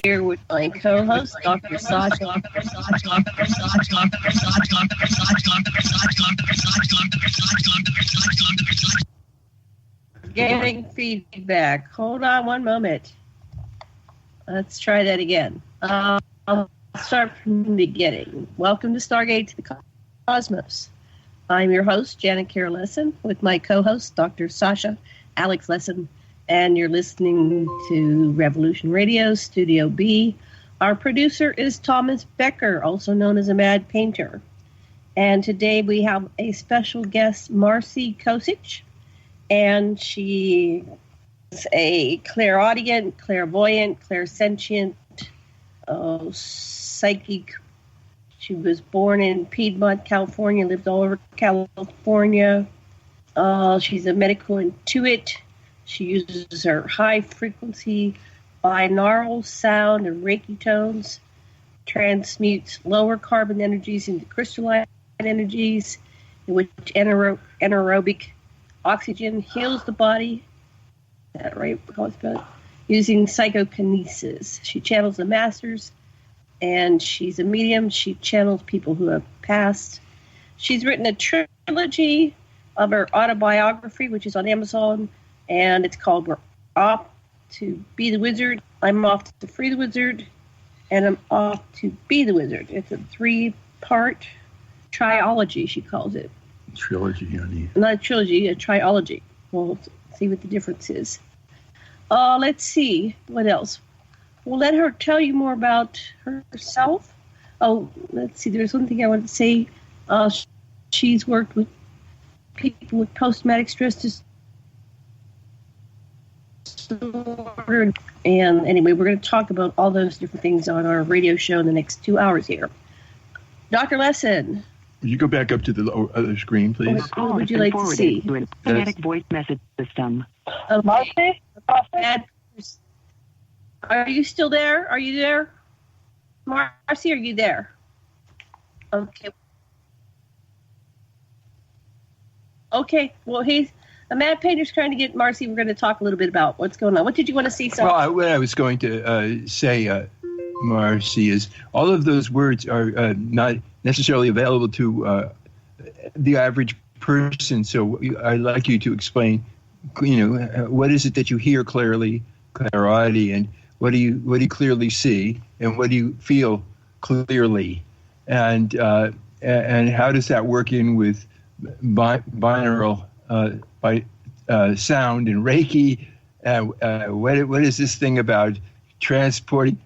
here with my co-host, Dr. Sasha. Getting feedback. Hold on one moment. Let's try that again. I'll start from the beginning. Welcome to Stargate to the Cosmos. I'm your host, Janet Kara Lessin, with my co-host, Dr. Sasha Alex Lessin, and you're listening to Revolution Radio, Studio B. Our producer is Thomas Becker, also known as a Mad Painter. And today we have a special guest, Marci Kosich, and she is a clairaudient, clairvoyant, clairsentient, psychic. She was born in Piedmont, California, lived all over California. She's a medical intuit. She uses her high-frequency binaural sound and Reiki tones, transmutes lower carbon energies into crystalline energies, in which anaerobic oxygen heals the body. Is that right? Using Psychokenis. She channels the masters, and she's a medium. She channels people who have passed. She's written a trilogy of her autobiography, which is on Amazon, and it's called We're Off to Be the Wizard, I'm Off to Free the Wizard, and I'm Off to Be the Wizard. It's a 3-part triology, she calls it. Trilogy, honey. Not a trilogy, a triology. We'll see what the difference is. Let's see. What else? We'll let her tell you more about herself. Oh, let's see. There's one thing I want to say. She's worked with people with post-traumatic stress disorder. And anyway, we're going to talk about all those different things on our radio show in the next 2 hours here. Dr. Lessin. Would you go back up to the other screen, please? What would you like to see? To an automatic voice message system. Okay. Marci? Are you still there? Are you there? Marci, are you there? Okay. Okay. Well, the Mad Painter's trying to get Marci. We're going to talk a little bit about what's going on. What did you want to see? Well, what I was going to say, Marci, is all of those words are not necessarily available to the average person. So I'd like you to explain, what is it that you hear clearly, clairaudient, and what do you clearly see, and what do you feel clearly, and how does that work in with binaural sound and Reiki? What is this thing about transporting,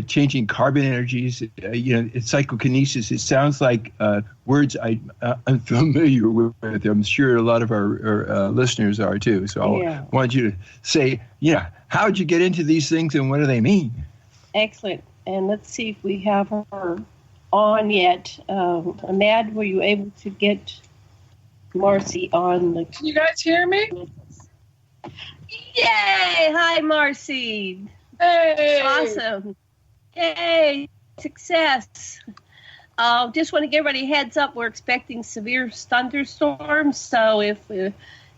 changing carbon energies? It's psychokinesis. It sounds like words I'm familiar with. I'm sure a lot of our listeners are too. So I want you to say, how'd you get into these things and what do they mean? Excellent. And let's see if we have her on yet. Mad, were you able to get Marci on? Can you guys hear me? Yay! Hi, Marci. Hey! Awesome. Yay! Success. Just want to give everybody a heads up. We're expecting severe thunderstorms. So if we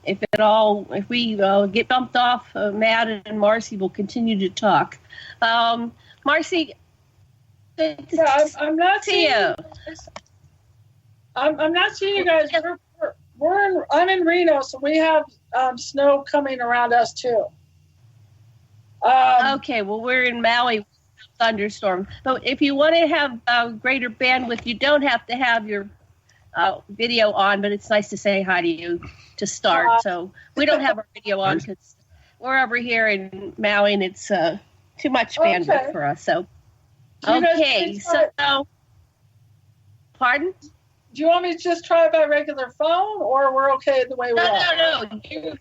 get bumped off, Matt and Marci will continue to talk. Marci, I'm not seeing you. I'm not seeing you guys. I'm in Reno, so we have snow coming around us too. Okay, well, we're in Maui, thunderstorm. But if you want to have greater bandwidth, you don't have to have your video on, but it's nice to say hi to you to start. So we don't have our video on because we're over here in Maui, and it's too much bandwidth for us. So, okay, so, pardon? Do you want me to just try by regular phone, or we're okay the way we are? No.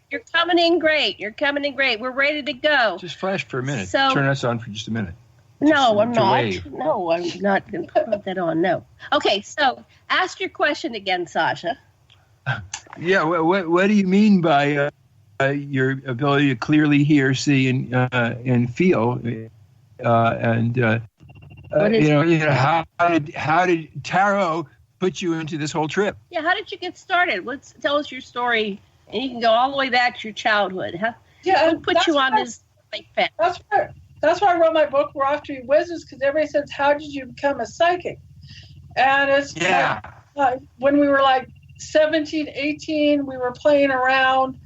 You're coming in great. We're ready to go. Just flash for a minute. So, turn us on for just a minute. No, I'm not. Wave. No, I'm not going to put that on. No. Okay, so ask your question again, Sasha. Yeah, what do you mean by your ability to clearly hear, see, and feel? How did tarot put you into this whole trip? Yeah, how did you get started? Tell us your story, and you can go all the way back to your childhood. Who put you on this path? That's right. that's why I wrote my book, We're Off to Be Wizards, because everybody says, how did you become a psychic? And it's when we were like 17, 18, we were playing around.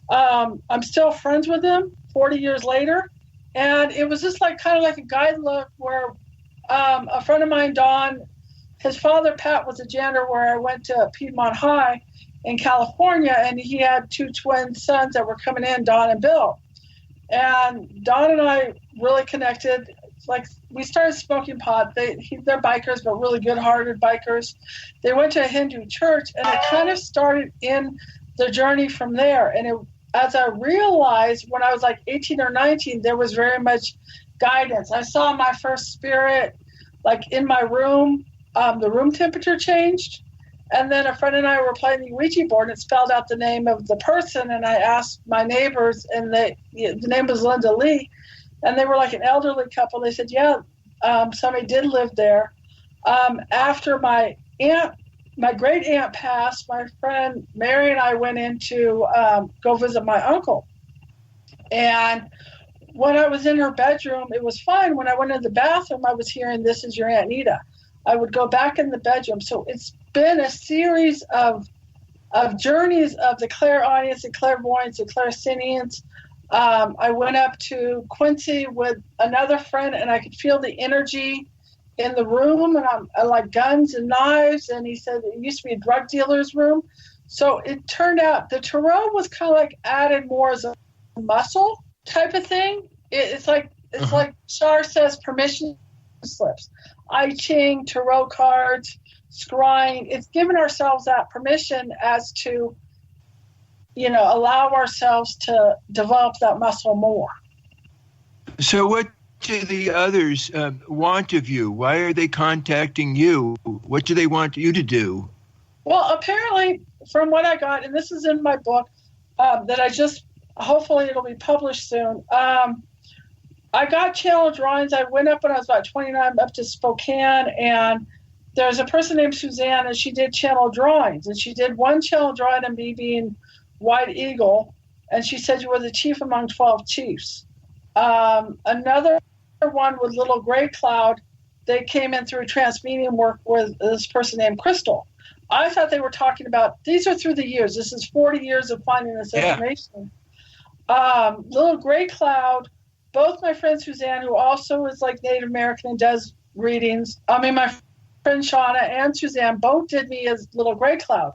I'm still friends with him 40 years later. And it was just like kind of like a guidebook where a friend of mine, Don, his father, Pat, was a janitor where I went to Piedmont High in California, and he had 2 twin sons that were coming in, Don and Bill. And Don and I really connected. Like, we started smoking pot. They're bikers, but really good-hearted bikers. They went to a Hindu church, and it kind of started in the journey from there. And as I realized when I was like 18 or 19, there was very much guidance. I saw my first spirit, like in my room. The room temperature changed. And then a friend and I were playing the Ouija board, and it spelled out the name of the person. And I asked my neighbors, and the name was Linda Lee. And they were like an elderly couple. They said, yeah, somebody did live there. After my great aunt passed, my friend Mary and I went in to go visit my uncle. And when I was in her bedroom, it was fine. When I went in the bathroom, I was hearing, "This is your Aunt Nita." I would go back in the bedroom. So it's been a series of journeys of the clairaudience and clairvoyance and clairsentience. I went up to Quincy with another friend, and I could feel the energy in the room, and I like guns and knives. And he said it used to be a drug dealer's room. So it turned out the tarot was kind of like added more as a muscle type of thing. It's like Shar says, permission slips. I Ching, tarot cards, scrying. It's giving ourselves that permission as to, allow ourselves to develop that muscle more. So what do the others want of you? Why are they contacting you? What do they want you to do? Well, apparently, from what I got, and this is in my book, that I just, hopefully it'll be published soon. I got channel drawings. I went up when I was about 29 up to Spokane, and there's a person named Suzanne, and she did channel drawings. And she did one channel drawing of me being White Eagle, and she said you were the chief among 12 chiefs. Another one with Little Gray Cloud, they came in through transmuting work with this person named Crystal. I thought they were talking about, these are through the years. This is 40 years of finding this information. Little Gray Cloud, both my friend Suzanne, who also is like Native American and does readings, my friend Shauna and Suzanne both did me as Little Gray Cloud.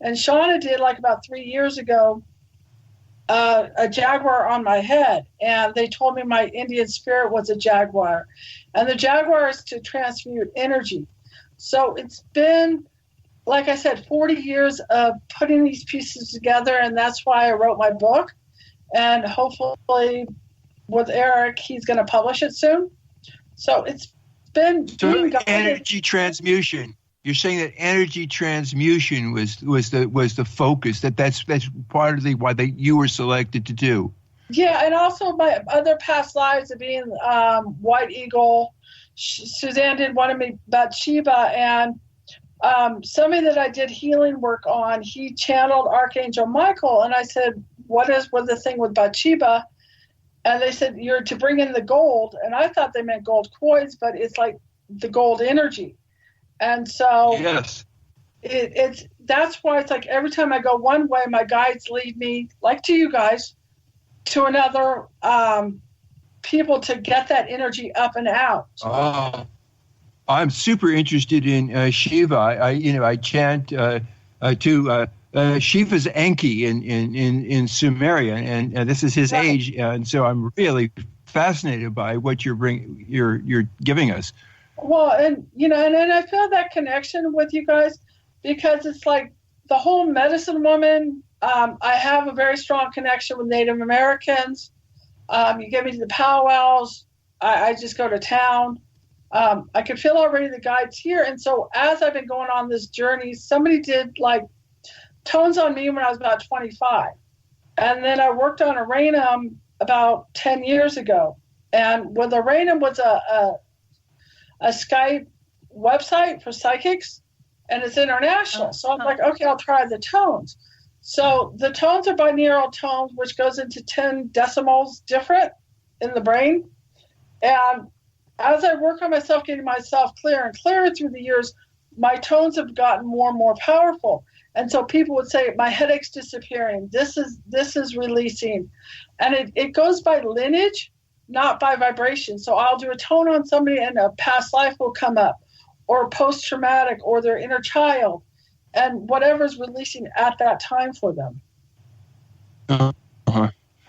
And Shauna did, like about 3 years ago, a jaguar on my head. And they told me my Indian spirit was a jaguar. And the jaguar is to transmute energy. So it's been, like I said, 40 years of putting these pieces together. And that's why I wrote my book. And hopefully with Eric, he's going to publish it soon. So it's been energy transmutation. You're saying that energy transmutation was the focus. That's part of you were selected to do. Yeah, and also my other past lives of being White Eagle. Suzanne did one of me Bathsheba, and somebody that I did healing work on, he channeled Archangel Michael, and I said, "What is the thing with Bathsheba?" And they said, "You're to bring in the gold," and I thought they meant gold coins, but it's like the gold energy. And so yes, that's why it's like every time I go one way, my guides lead me, like to you guys, to another people to get that energy up and out. Oh, I'm super interested in Shiva. I chant to Shiva's Enki in Sumeria, and this is his age, and so I'm really fascinated by what you're giving us. Well, and I feel that connection with you guys because it's like the whole medicine woman. I have a very strong connection with Native Americans. You get me to the powwows. I just go to town. I could feel already the guides here. And so as I've been going on this journey, somebody did like tones on me when I was about 25. And then I worked on Oranmun about 10 years ago. And with Oranmun was a Skype website for psychics, and it's international. So I'm like, okay, I'll try the tones. So the tones are binaural tones, which goes into 10 decimals different in the brain. And as I work on myself, getting myself clearer and clearer through the years, my tones have gotten more and more powerful. And so people would say, my headache's disappearing. This is releasing. And it goes by lineage, not by vibration. So I'll do a tone on somebody and a past life will come up, or post-traumatic, or their inner child, and whatever's releasing at that time for them. Uh-huh.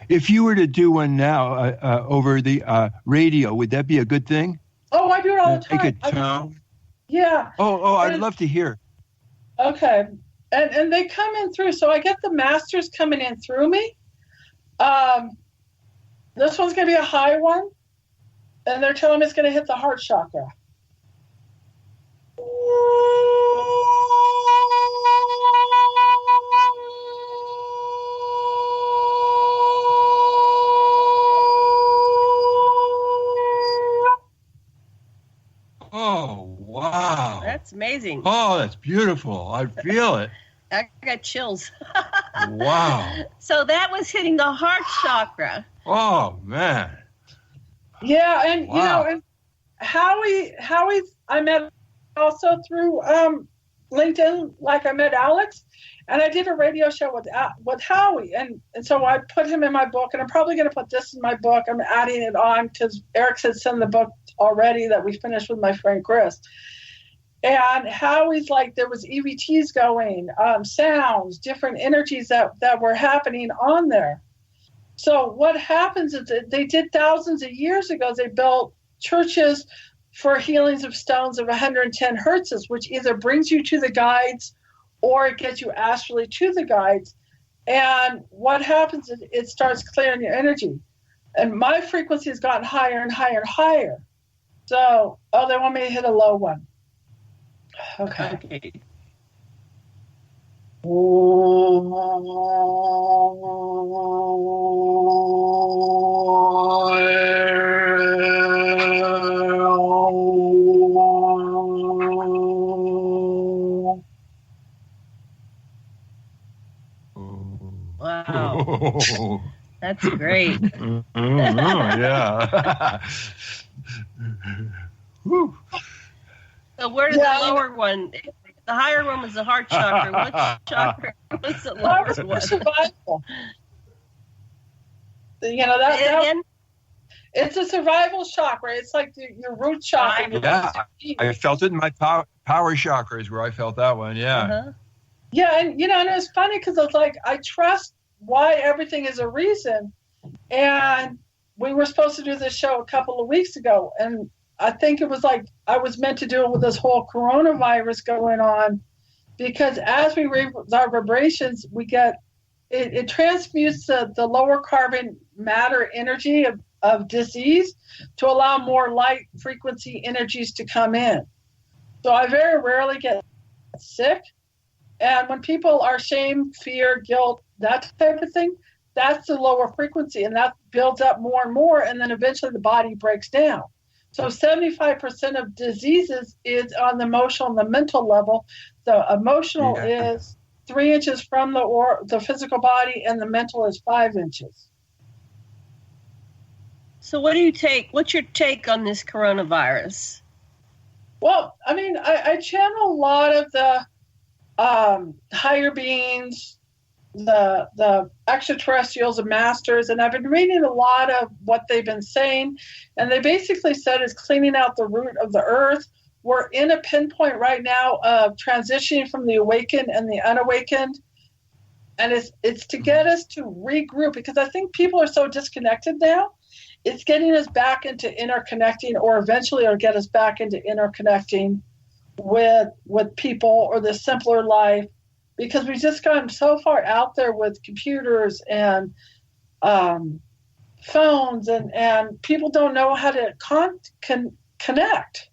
If you were to do one now over the radio, would that be a good thing? Oh, I do it all the time. Take a tone? Yeah. Oh, I'd love to hear. Okay. And they come in through. So I get the masters coming in through me. This one's going to be a high one. And they're telling me it's going to hit the heart chakra. Oh, wow. That's amazing. Oh, that's beautiful. I feel it. I got chills. Wow. So that was hitting the heart chakra. Oh, man. Yeah, and wow. you know, and Howie, I met also through LinkedIn, like I met Alex, and I did a radio show with Howie, and so I put him in my book, and I'm probably going to put this in my book. I'm adding it on because Eric said send the book already that we finished with my friend Chris. And Howie's like, there was EVTs going, sounds, different energies that were happening on there. So what happens is that they did thousands of years ago, they built churches for healings of stones of 110 hertzes, which either brings you to the guides or it gets you astrally to the guides. And what happens is it starts clearing your energy. And my frequency has gotten higher and higher and higher. So, they want me to hit a low one. Okay. Wow. That's great. Yeah. So where's the lower one? The higher one was the heart chakra. Which chakra was the lower one? Survival. You know, that it's a survival chakra. It's like your root chakra. Yeah, I felt it in my power chakra is where I felt that one. Yeah. Uh-huh. Yeah, and you know, and it's funny because it's like I trust why everything is a reason. And we were supposed to do this show a couple of weeks ago, and I think it was like I was meant to do it with this whole coronavirus going on, because as we raise our vibrations, we get it transmutes the lower carbon matter energy of disease to allow more light frequency energies to come in. So I very rarely get sick. And when people are shame, fear, guilt, that type of thing, that's the lower frequency, and that builds up more and more, and then eventually the body breaks down. So 75% of diseases is on the emotional and the mental level. The emotional is 3 inches from the physical body, and the mental is 5 inches. So what do you take? What's your take on this coronavirus? Well, I mean, I channel a lot of the higher beings, the extraterrestrials and masters, and I've been reading a lot of what they've been saying, and they basically said it's cleaning out the root of the earth. We're in a pinpoint right now of transitioning from the awakened and the unawakened, and it's to get us to regroup, because I think people are so disconnected now. It's getting us back into interconnecting, or eventually it'll get us back into interconnecting with people or the simpler life, because we've just gotten so far out there with computers and phones, and people don't know how to connect.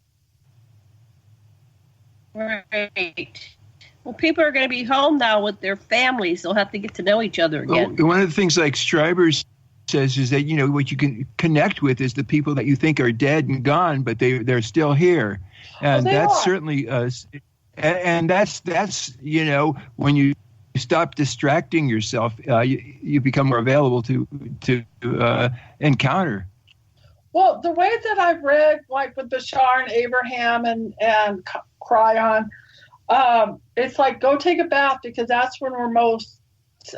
Right. Well, people are going to be home now with their families. They'll have to get to know each other again. Well, one of the things like Stryber says is that, you know, what you can connect with is the people that you think are dead and gone, but they're still here. And that's certainly and that's you know, when you stop distracting yourself, you become more available to encounter. Well, the way that I've read, like with Bashar and Abraham and Cryon, it's like go take a bath because that's when we're most.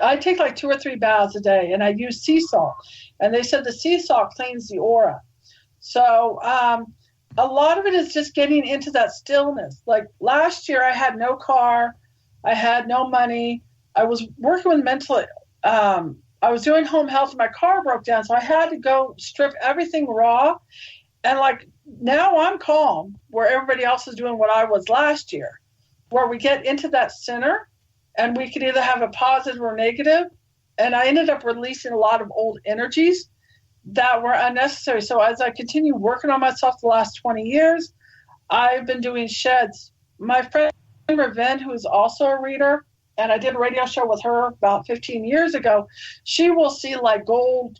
I take like 2 or 3 baths a day, and I use sea salt. And they said the sea salt cleans the aura. So a lot of it is just getting into that stillness. Like last year, I had no car, I had no money. I was working with mentally. I was doing home health and my car broke down, so I had to go strip everything raw. And like now I'm calm where everybody else is doing what I was last year, where we get into that center and we could either have a positive or negative. And I ended up releasing a lot of old energies that were unnecessary. So as I continue working on myself the last 20 years, I've been doing sheds. My friend Raven, who is also a reader, and I did a radio show with her about 15 years ago, she will see like gold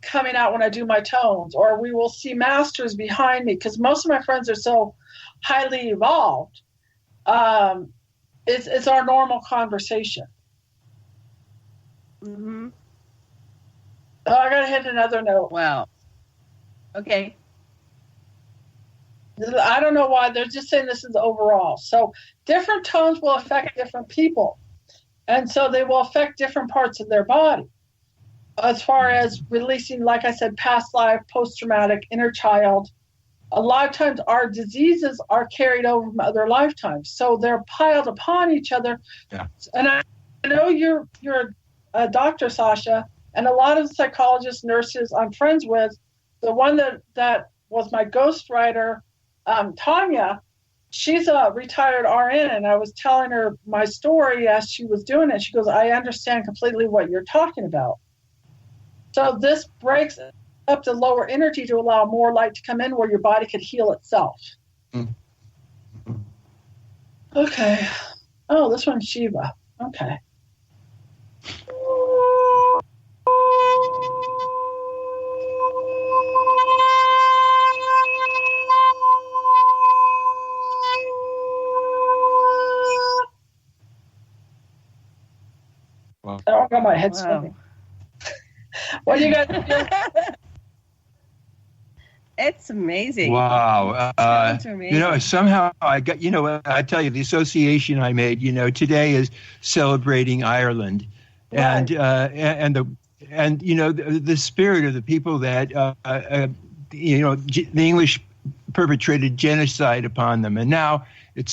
coming out when I do my tones, or we will see masters behind me because most of my friends are so highly evolved. It's our normal conversation. Mm-hmm. Oh, I gotta hit another note. Wow. Okay. I don't know why. They're just saying this is overall. So different tones will affect different people. And so they will affect different parts of their body. As far as releasing, like I said, past life, post-traumatic, inner child, a lot of times our diseases are carried over from other lifetimes. So they're piled upon each other. Yeah. And I know you're a doctor, Sasha, and a lot of psychologists, nurses I'm friends with, the one that was my ghostwriter, Tanya, she's a retired RN, and I was telling her my story as she was doing it. She goes, I understand completely what you're talking about. So this breaks up the lower energy to allow more light to come in where your body could heal itself. Mm-hmm. Okay. Oh, this one's Shiva. Okay. Wow. I got my head swimming. Wow. What do you guys do? It's amazing. Wow. Sounds amazing. Somehow I got, I tell you, the association I made, today is celebrating Ireland. Right. And the spirit of the people that, the English perpetrated genocide upon them. And now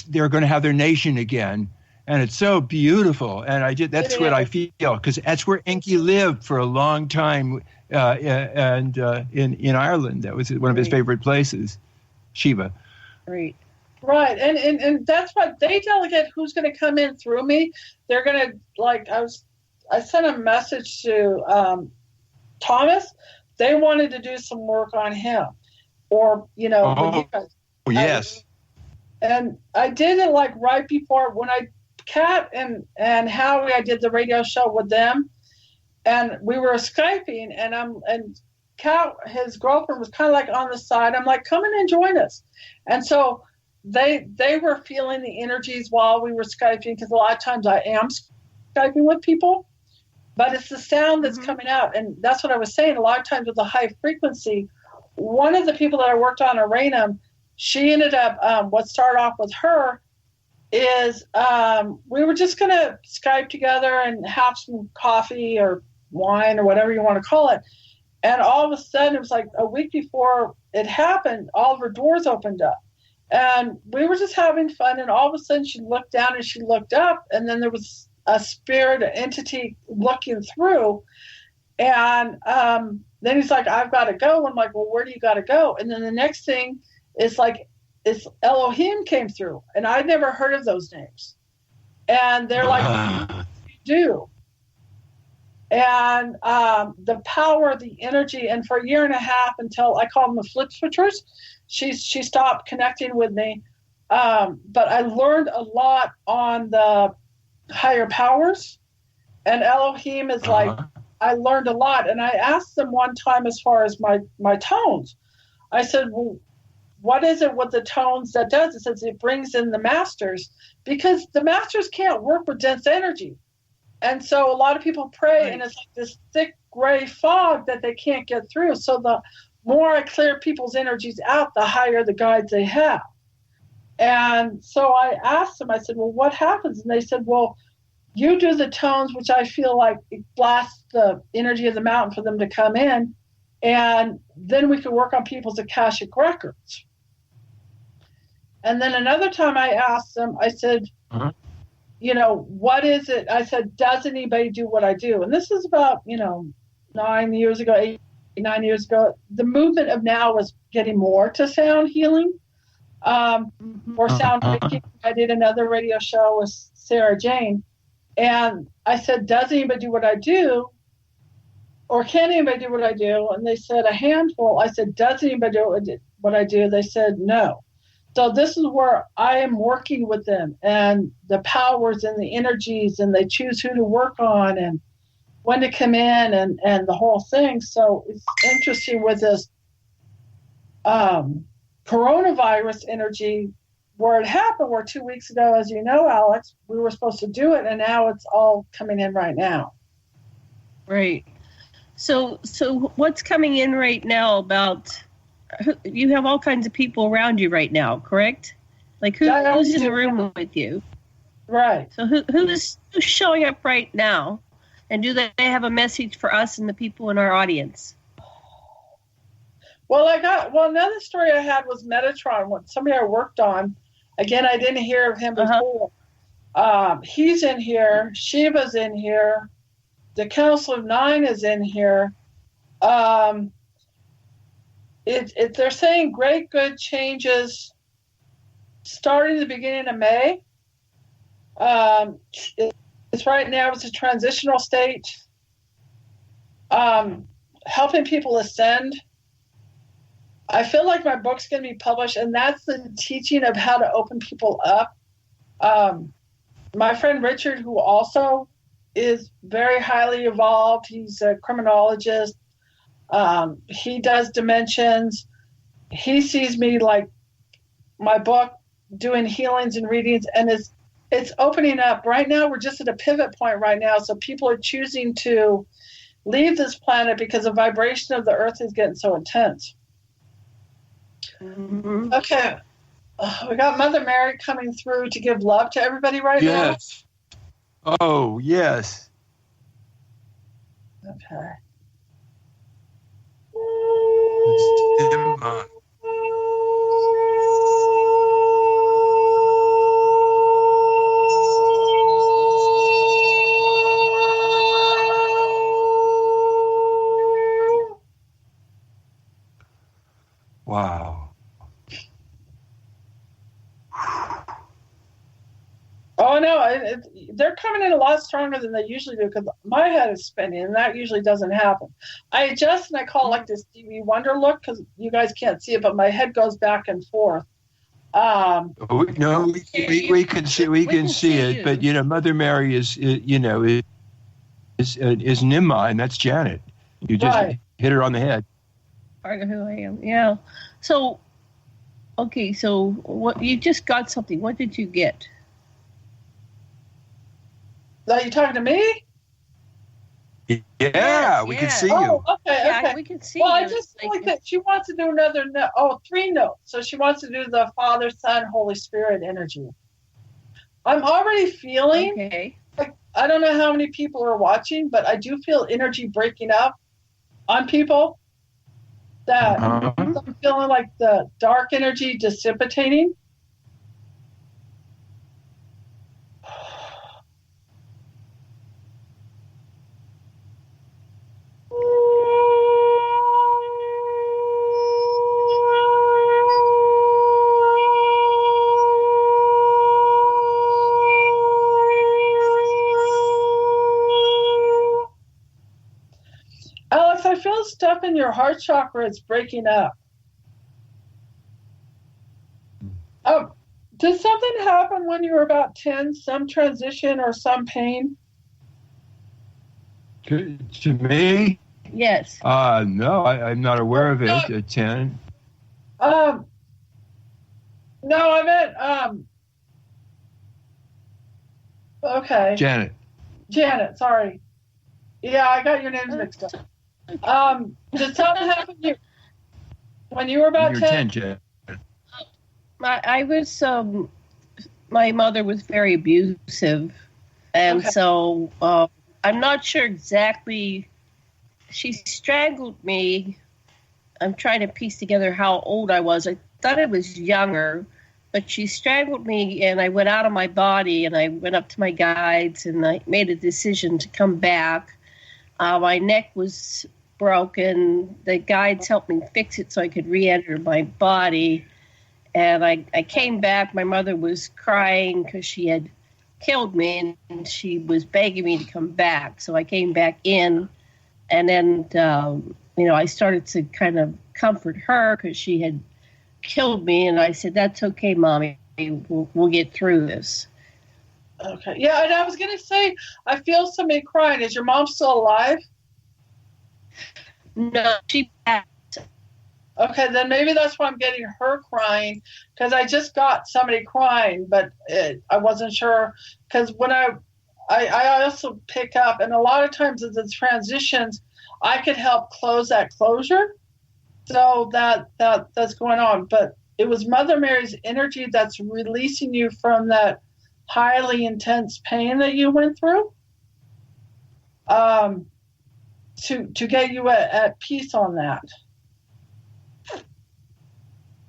they're going to have their nation again. And it's so beautiful. And that's what I feel, because that's where Enki lived for a long time. And in Ireland, that was one of his favorite places, Shiva. Great. Right, and that's what they delegate who's going to come in through me. They're going to, I sent a message to Thomas. They wanted to do some work on him, or with you guys. Oh, yes. And I did it right before when Kat and Howie, I did the radio show with them. And we were Skyping, and Kat, his girlfriend, was kind of on the side. I'm like, come in and join us. And so they were feeling the energies while we were Skyping, because a lot of times I am Skyping with people, but it's the sound that's coming out. And that's what I was saying. A lot of times with the high frequency, one of the people that I worked on, Oranmun, she ended up, what started off with her is we were just going to Skype together and have some coffee or wine or whatever you want to call it. And all of a sudden, it was like a week before it happened, all of her doors opened up. And we were just having fun. And all of a sudden, she looked down and she looked up. And then there was a spirit, an entity looking through. And then he's like, I've got to go. I'm like, well, where do you got to go? And then the next thing is it's Elohim came through. And I'd never heard of those names. And they're like, you do. And the power, the energy, and for a year and a half until I call them the flip switchers, she stopped connecting with me. But I learned a lot on the higher powers. And Elohim is I learned a lot. And I asked them one time as far as my tones. I said, well, what is it with the tones that does? It says it brings in the masters, because the masters can't work with dense energy. And so a lot of people pray, and it's like this thick gray fog that they can't get through. So the more I clear people's energies out, the higher the guides they have. And so I asked them, I said, well, what happens? And they said, well, you do the tones, which I feel like it blasts the energy of the mountain for them to come in. And then we could work on people's Akashic records. And then another time I asked them, I said, you know, what is it? I said, does anybody do what I do? And this is about, 9 years ago, 8, 9 years ago. The movement of now was getting more to sound healing or sound Reiki. I did another radio show with Sarah Jane. And I said, does anybody do what I do? Or can anybody do what I do? And they said a handful. I said, does anybody do what I do? They said, no. So this is where I am working with them and the powers and the energies, and they choose who to work on and when to come in and the whole thing. So it's interesting with this coronavirus energy where it happened, where 2 weeks ago, as you know, Alex, we were supposed to do it, and now it's all coming in right now. Right. So what's coming in right now about, you have all kinds of people around you right now, correct? Like who's in the room with you? Right. So who's showing up right now? And do they have a message for us and the people in our audience? Well, another story I had was Metatron, somebody I worked on. Again, I didn't hear of him before. He's in here. Shiva's in here. The Council of Nine is in here. They're saying great good changes starting the beginning of May. It's right now, it's a transitional state. Helping people ascend. I feel like my book's going to be published, and that's the teaching of how to open people up. My friend Richard, who also is very highly evolved, he's a criminologist. He does dimensions. He sees me like my book doing healings and readings, and it's opening up. Right now, we're just at a pivot point right now, so people are choosing to leave this planet because the vibration of the earth is getting so intense. Mm-hmm. Okay. We got Mother Mary coming through to give love to everybody right now. Yes. Oh, yes. Okay. Wow. Oh, no, they're coming in a lot stronger than they usually do because my head is spinning, and that usually doesn't happen. I adjust, and I call it like this Stevie Wonder look because you guys can't see it, but my head goes back and forth. No, we can see it, but Mother Mary is Nima, and that's Janet. You just hit her on the head. Part of who I am, yeah. So, okay, so what you just got something? What did you get? Are you talking to me? Yeah, we can see you. Oh, okay. Yeah, we can see you. Well, you. I just feel like that she wants to do another note. Oh, 3 notes. So she wants to do the Father, Son, Holy Spirit energy. I'm already feeling, like, I don't know how many people are watching, but I do feel energy breaking up on people. That I'm feeling like the dark energy dissipating. Alex, I feel stuff in your heart chakra is breaking up. Did something happen when you were about 10? Some transition or some pain? To me? Yes. No, I'm not aware of it at 10. No, I meant, okay. Janet, sorry. Yeah, I got your names mixed up. Did something happen? When you were about 10? Jen. I was, my mother was very abusive. And so I'm not sure exactly. She strangled me. I'm trying to piece together how old I was. I thought I was younger, but she strangled me and I went out of my body and I went up to my guides and I made a decision to come back. My neck was broken. The guides helped me fix it so I could re-enter my body. And I came back. My mother was crying because she had killed me and she was begging me to come back. So I came back in and then, I started to kind of comfort her because she had killed me. And I said, that's okay, Mommy. We'll get through this. Okay. Yeah, and I was going to say, I feel somebody crying. Is your mom still alive? No, she passed. Okay, then maybe that's why I'm getting her crying, because I just got somebody crying, but I wasn't sure. Because when I also pick up, and a lot of times as it transitions, I could help close that closure. So that's going on. But it was Mother Mary's energy that's releasing you from that highly intense pain that you went through, to get you at peace on that.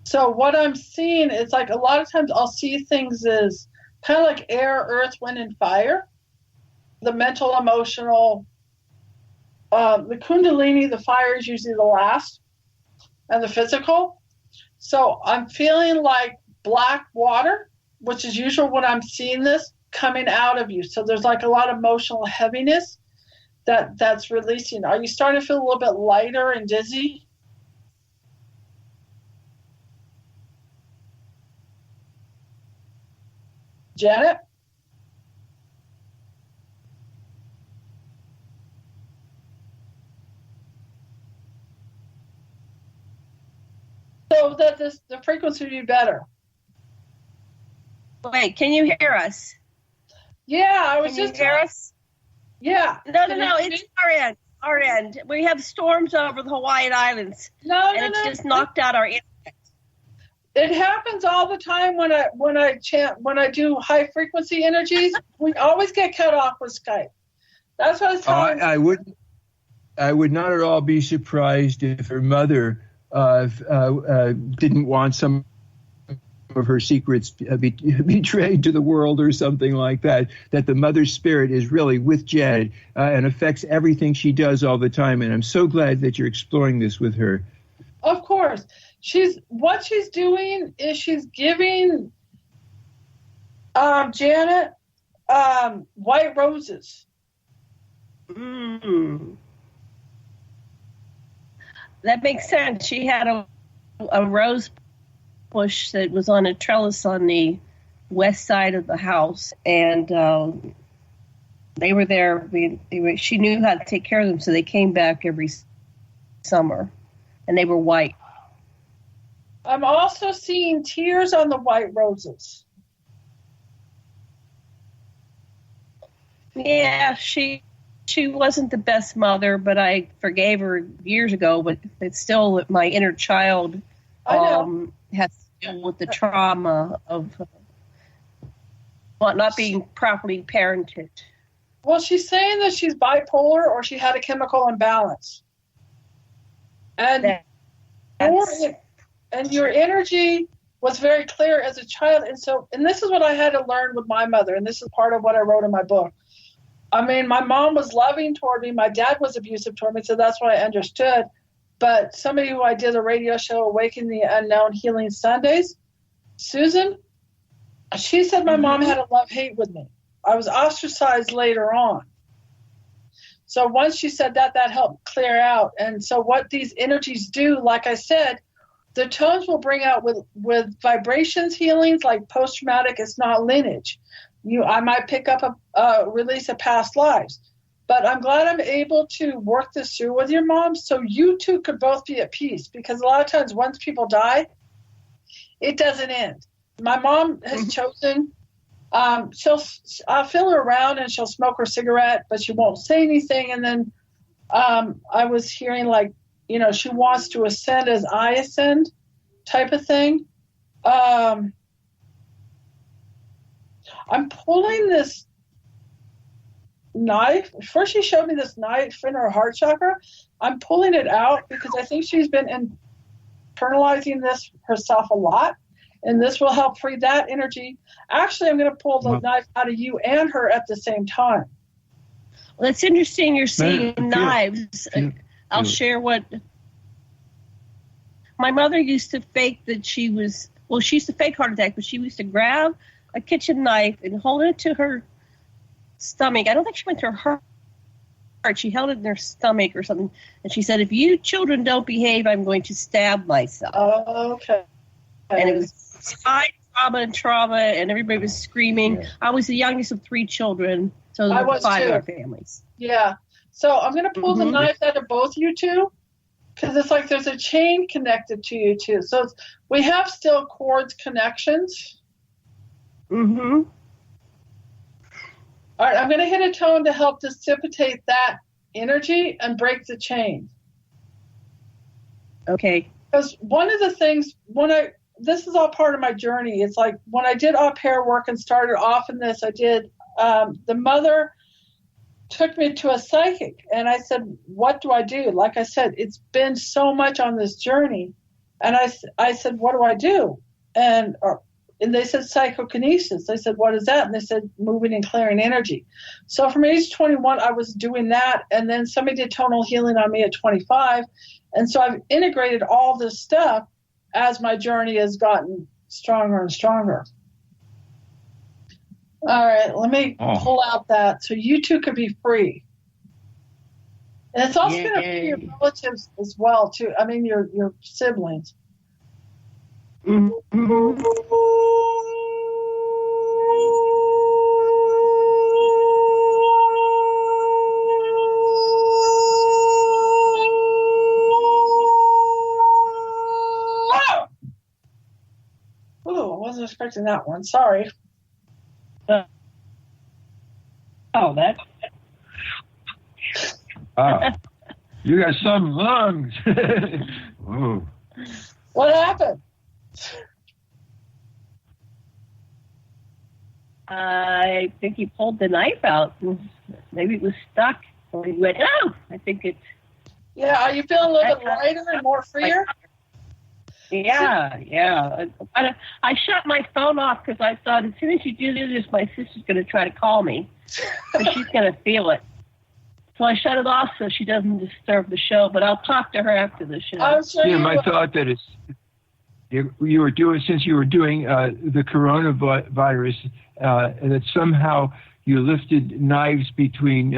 So what I'm seeing is like a lot of times I'll see things as kind of like air, earth, wind, and fire. The mental, emotional, the kundalini, the fire is usually the last, and the physical. So I'm feeling like black water, which is usually when I'm seeing this coming out of you. So there's like a lot of emotional heaviness that's releasing. Are you starting to feel a little bit lighter and dizzy? Janet? So that the frequency would be better. Wait, can you hear us? Yeah, I was can just you hear us? Yeah. No, it's our end. Our end. We have storms over the Hawaiian Islands. It's just knocked out our internet. It happens all the time when I do high frequency energies. We always get cut off with Skype. That's what I was telling you. I would not at all be surprised if her mother didn't want some of her secrets betrayed to the world or something like that. That the mother's spirit is really with Janet and affects everything she does all the time. And I'm so glad that you're exploring this with her. Of course. What she's doing is she's giving Janet white roses. Mm. That makes sense. She had a rose bush that was on a trellis on the west side of the house, and they were there. She knew how to take care of them, so they came back every summer, and they were white. I'm also seeing tears on the white roses. Yeah, she wasn't the best mother, but I forgave her years ago. But it's still my inner child has to deal with the trauma of not being properly parented. Well, she's saying that she's bipolar or she had a chemical imbalance. And your energy was very clear as a child. And this is what I had to learn with my mother. And this is part of what I wrote in my book. I mean, my mom was loving toward me. My dad was abusive toward me. So that's what I understood. But somebody who I did a radio show, Awaken the Unknown Healing Sundays, Susan, she said my mom had a love-hate with me. I was ostracized later on. So once she said that helped clear out. And so what these energies do, like I said, the tones will bring out with vibrations healings like post-traumatic. It's not lineage. I might pick up a release of past lives. But I'm glad I'm able to work this through with your mom so you two could both be at peace. Because a lot of times once people die, it doesn't end. My mom has chosen, I'll feel her around and she'll smoke her cigarette, but she won't say anything. And then I was hearing she wants to ascend as I ascend type of thing. I'm pulling this knife. First she showed me this knife in her heart chakra. I'm pulling it out because I think she's been internalizing this herself a lot, and this will help free that energy. Actually, I'm going to pull the knife out of you and her at the same time. Well, it's interesting you're seeing knives. I'll share what my mother used to fake that she used to fake heart attack, but she used to grab a kitchen knife and hold it to her stomach. I don't think she went to her heart. She held it in her stomach or something. And she said, if you children don't behave, I'm going to stab myself. Oh, okay. And it was high trauma, and everybody was screaming. Yeah. I was the youngest of 3 children, so there were 5 in our families. Yeah. So I'm going to pull the knife out of both you two, because it's like there's a chain connected to you two. So we have still cords connections. Mm-hmm. All right, I'm going to hit a tone to help dissipate that energy and break the chain. Okay. Because one of the things, this is all part of my journey. It's like when I did au pair work and started off in this, I did, the mother took me to a psychic, and I said, what do I do? Like I said, it's been so much on this journey. And I said, what do I do? And they said psychokinesis. I said, what is that? And they said, moving and clearing energy. So from age 21, I was doing that. And then somebody did tonal healing on me at 25. And so I've integrated all this stuff as my journey has gotten stronger and stronger. All right, let me pull out that so you two could be free. And it's also going to free your relatives as well, too. I mean, your siblings. Mm-hmm. Oh, I wasn't expecting that one. Sorry. That's... You got some lungs. What happened? I think he pulled the knife out. Maybe it was stuck. Or he went, I think it's... Yeah, are you feeling a little bit lighter and more freer? Yeah. I shut my phone off because I thought as soon as you do this, my sister's going to try to call me. So she's going to feel it. So I shut it off so she doesn't disturb the show, but I'll talk to her after the show. I'm sure I thought that you were doing the coronavirus, and that somehow you lifted knives between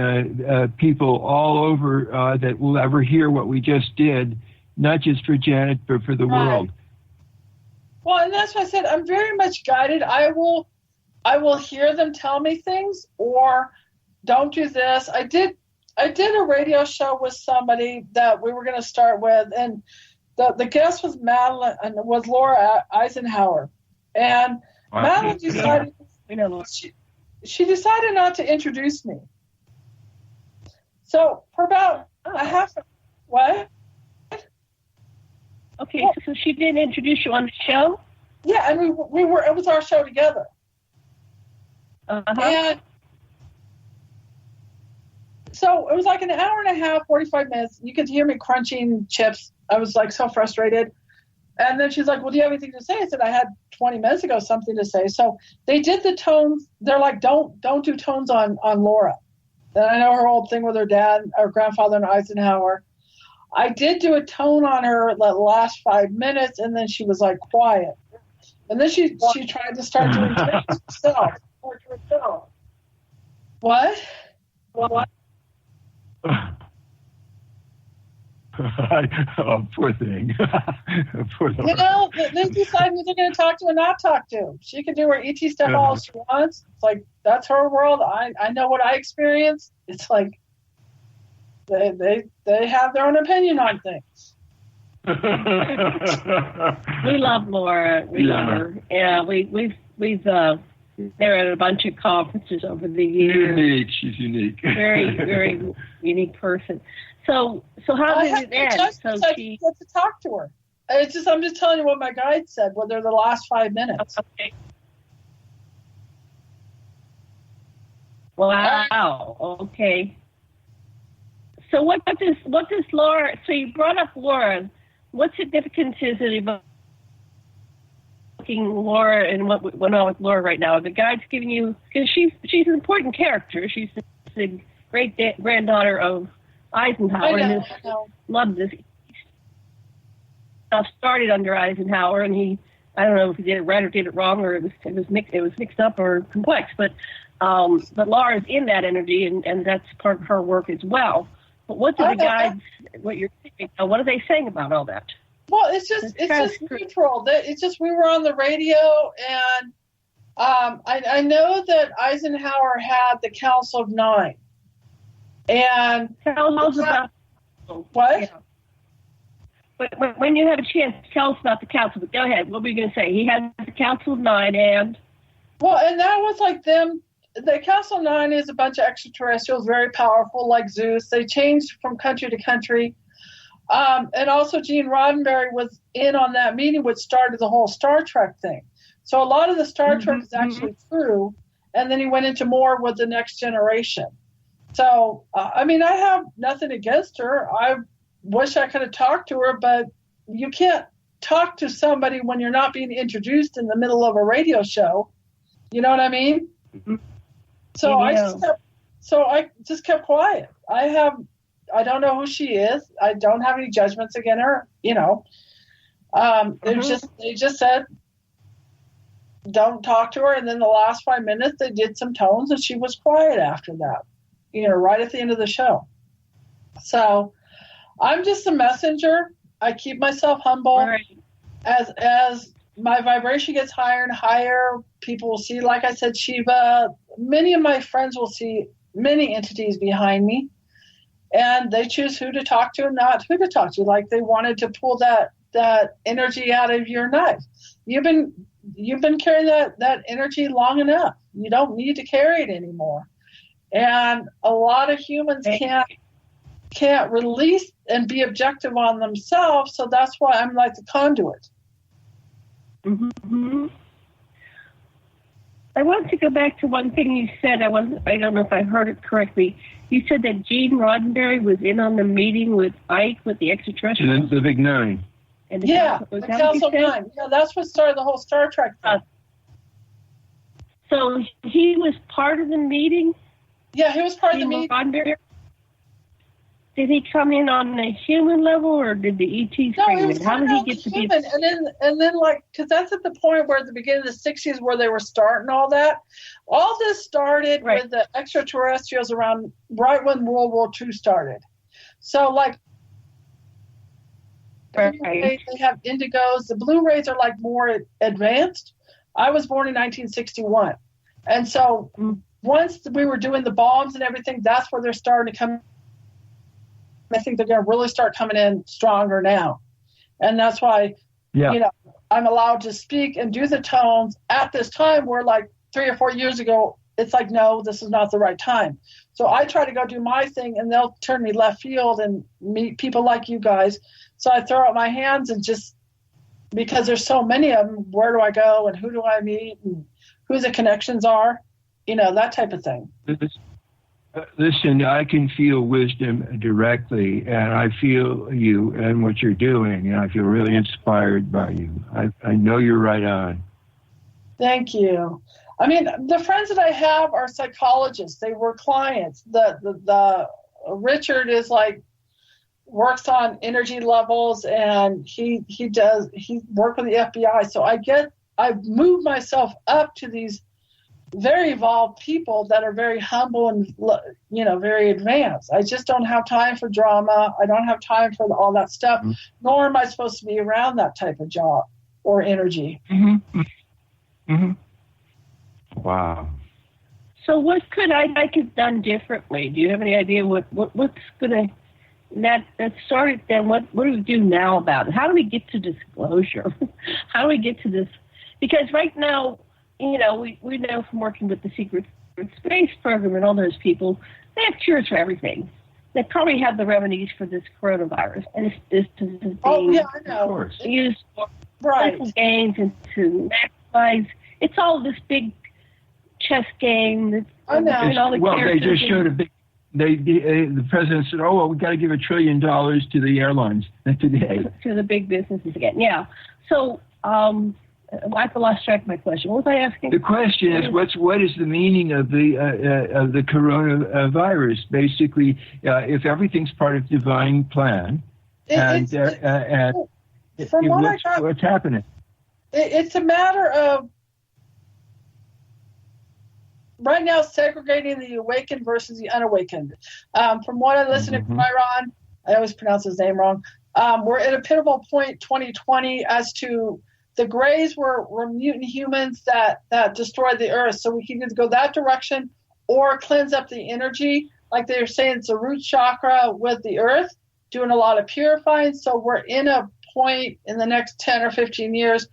people all over that will ever hear what we just did, not just for Janet, but for the world. Well, and that's why I said I'm very much guided. I will hear them tell me things, or don't do this. I did a radio show with somebody that we were going to start with, and the guest was Madeline, and was Laura Eisenhower, and Madeline decided she decided not to introduce me. So for about a half, what? Okay, so she didn't introduce you on the show? Yeah, and we were. It was our show together. And so it was like an hour and a half, 45 minutes. You could hear me crunching chips. I was like so frustrated. And then she's like, well, do you have anything to say? I said, I had 20 minutes ago something to say. So they did the tones. They're like, don't do tones on Laura. And I know her old thing with her dad, or grandfather in Eisenhower. I did do a tone on her the last 5 minutes, and then she was like quiet. And then she tried to start doing tones herself. What? Oh, poor thing. You know, they decide who they're going to talk to and not talk to. She can do her ET stuff all she wants. It's like, that's her world. I know what I experienced. It's like they have their own opinion on things. We love Laura. We love her. Yeah, we've they're at a bunch of conferences over the years. She's unique. Very, very unique person. So how did it end? So I didn't get to talk to her. I'm just telling you what my guide said. Whether the last 5 minutes. Okay. Wow. Okay. So what does Laura? So you brought up Laura. What significance is it evoking Laura and what went on with Laura right now? The guide's giving you, because she's an important character. She's the great granddaughter of Eisenhower. I know. Loved this. Stuff started under Eisenhower, and I don't know if he did it right or did it wrong, or it was mixed up or complex. But Laura's in that energy, and that's part of her work as well. But what do the guides? What you're saying? What are they saying about all that? Well, it's just neutral. It's just we were on the radio, and I know that Eisenhower had the Council of Nine, and tell us about what. Yeah. But when you have a chance, tell us about the council. But go ahead. What were you going to say? He has the Council of Nine, and that was like them. The Council of Nine is a bunch of extraterrestrials, very powerful, like Zeus. They changed from country to country. And also Gene Roddenberry was in on that meeting, which started the whole Star Trek thing. So a lot of the Star Trek is actually true. And then he went into more with the Next Generation. So, I have nothing against her. I wish I could have talked to her, but you can't talk to somebody when you're not being introduced in the middle of a radio show. You know what I mean? Mm-hmm. So yeah. I just kept quiet. I don't know who she is. I don't have any judgments against her. They just said, don't talk to her. And then the last 5 minutes, they did some tones, and she was quiet after that. Right at the end of the show. So I'm just a messenger. I keep myself humble. Right. As my vibration gets higher and higher, people will see, like I said, Shiva. Many of my friends will see many entities behind me, and they choose who to talk to and not who to talk to. Like they wanted to pull that energy out of your knife. You've been carrying that energy long enough. You don't need to carry it anymore. And a lot of humans can't release and be objective on themselves, so that's why I'm like the conduit. Mm-hmm. I want to go back to one thing you said. I don't know if I heard it correctly. You said that Gene Roddenberry was in on the meeting with Ike with the extraterrestrials. And the Big Nine. And the Council of Nine. Yeah, that's what started the whole Star Trek thing. So he was part of the meeting? Yeah, he was part of the meeting. Roddenberry? Did he come in on a human level, or did the ETs bring him in? How did he get to be? And then, because that's at the point where at the beginning of the 60s where they were starting all that. All this started with the extraterrestrials around right when World War II started. So, they have indigos. The blue rays are more advanced. I was born in 1961. And so once we were doing the bombs and everything, that's where they're starting to come. I think they're going to really start coming in stronger now. And that's why, I'm allowed to speak and do the tones at this time where 3 or 4 years ago, it's no, this is not the right time. So I try to go do my thing, and they'll turn me left field and meet people like you guys. So I throw out my hands and just, because there's so many of them, where do I go and who do I meet and who the connections are, that type of thing. Listen, I can feel wisdom directly, and I feel you and what you're doing, and I feel really inspired by you. I know you're right on. Thank you. The friends that I have are psychologists. They were clients. The Richard is works on energy levels, and he worked with the FBI. So I've moved myself up to these very evolved people that are very humble and very advanced. I just don't have time for drama. I don't have time for all that stuff, nor am I supposed to be around that type of job or energy. Wow. So what could I have done differently? Do you have any idea what's going to that started then? What do we do now about it? How do we get to disclosure? How do we get to this? Because right now, we know from working with the Secret Space Program and all those people, they have cures for everything. they probably have the remedies for this coronavirus, and this is being I know. Of course. used for Right. mental games and to maximize. It's all this big chess game. That's, I know. and all the Well, they characters just showed a big. The president said, "Oh well, we got to give $1 trillion to the airlines today." to the big businesses again. Yeah. So I lost track of my question. What was I asking? The question is, what is the meaning of the coronavirus? Basically, if everything's part of divine plan, From what I got, what's happening? It's a matter of right now segregating the awakened versus the unawakened. From what I listened to Byron, I always pronounce his name wrong. We're at a pivotal point, 2020, as to the Greys were mutant humans that destroyed the Earth. So we can either go that direction or cleanse up the energy. Like they were saying, it's a root chakra with the Earth, doing a lot of purifying. So we're in a point in the next 10 or 15 years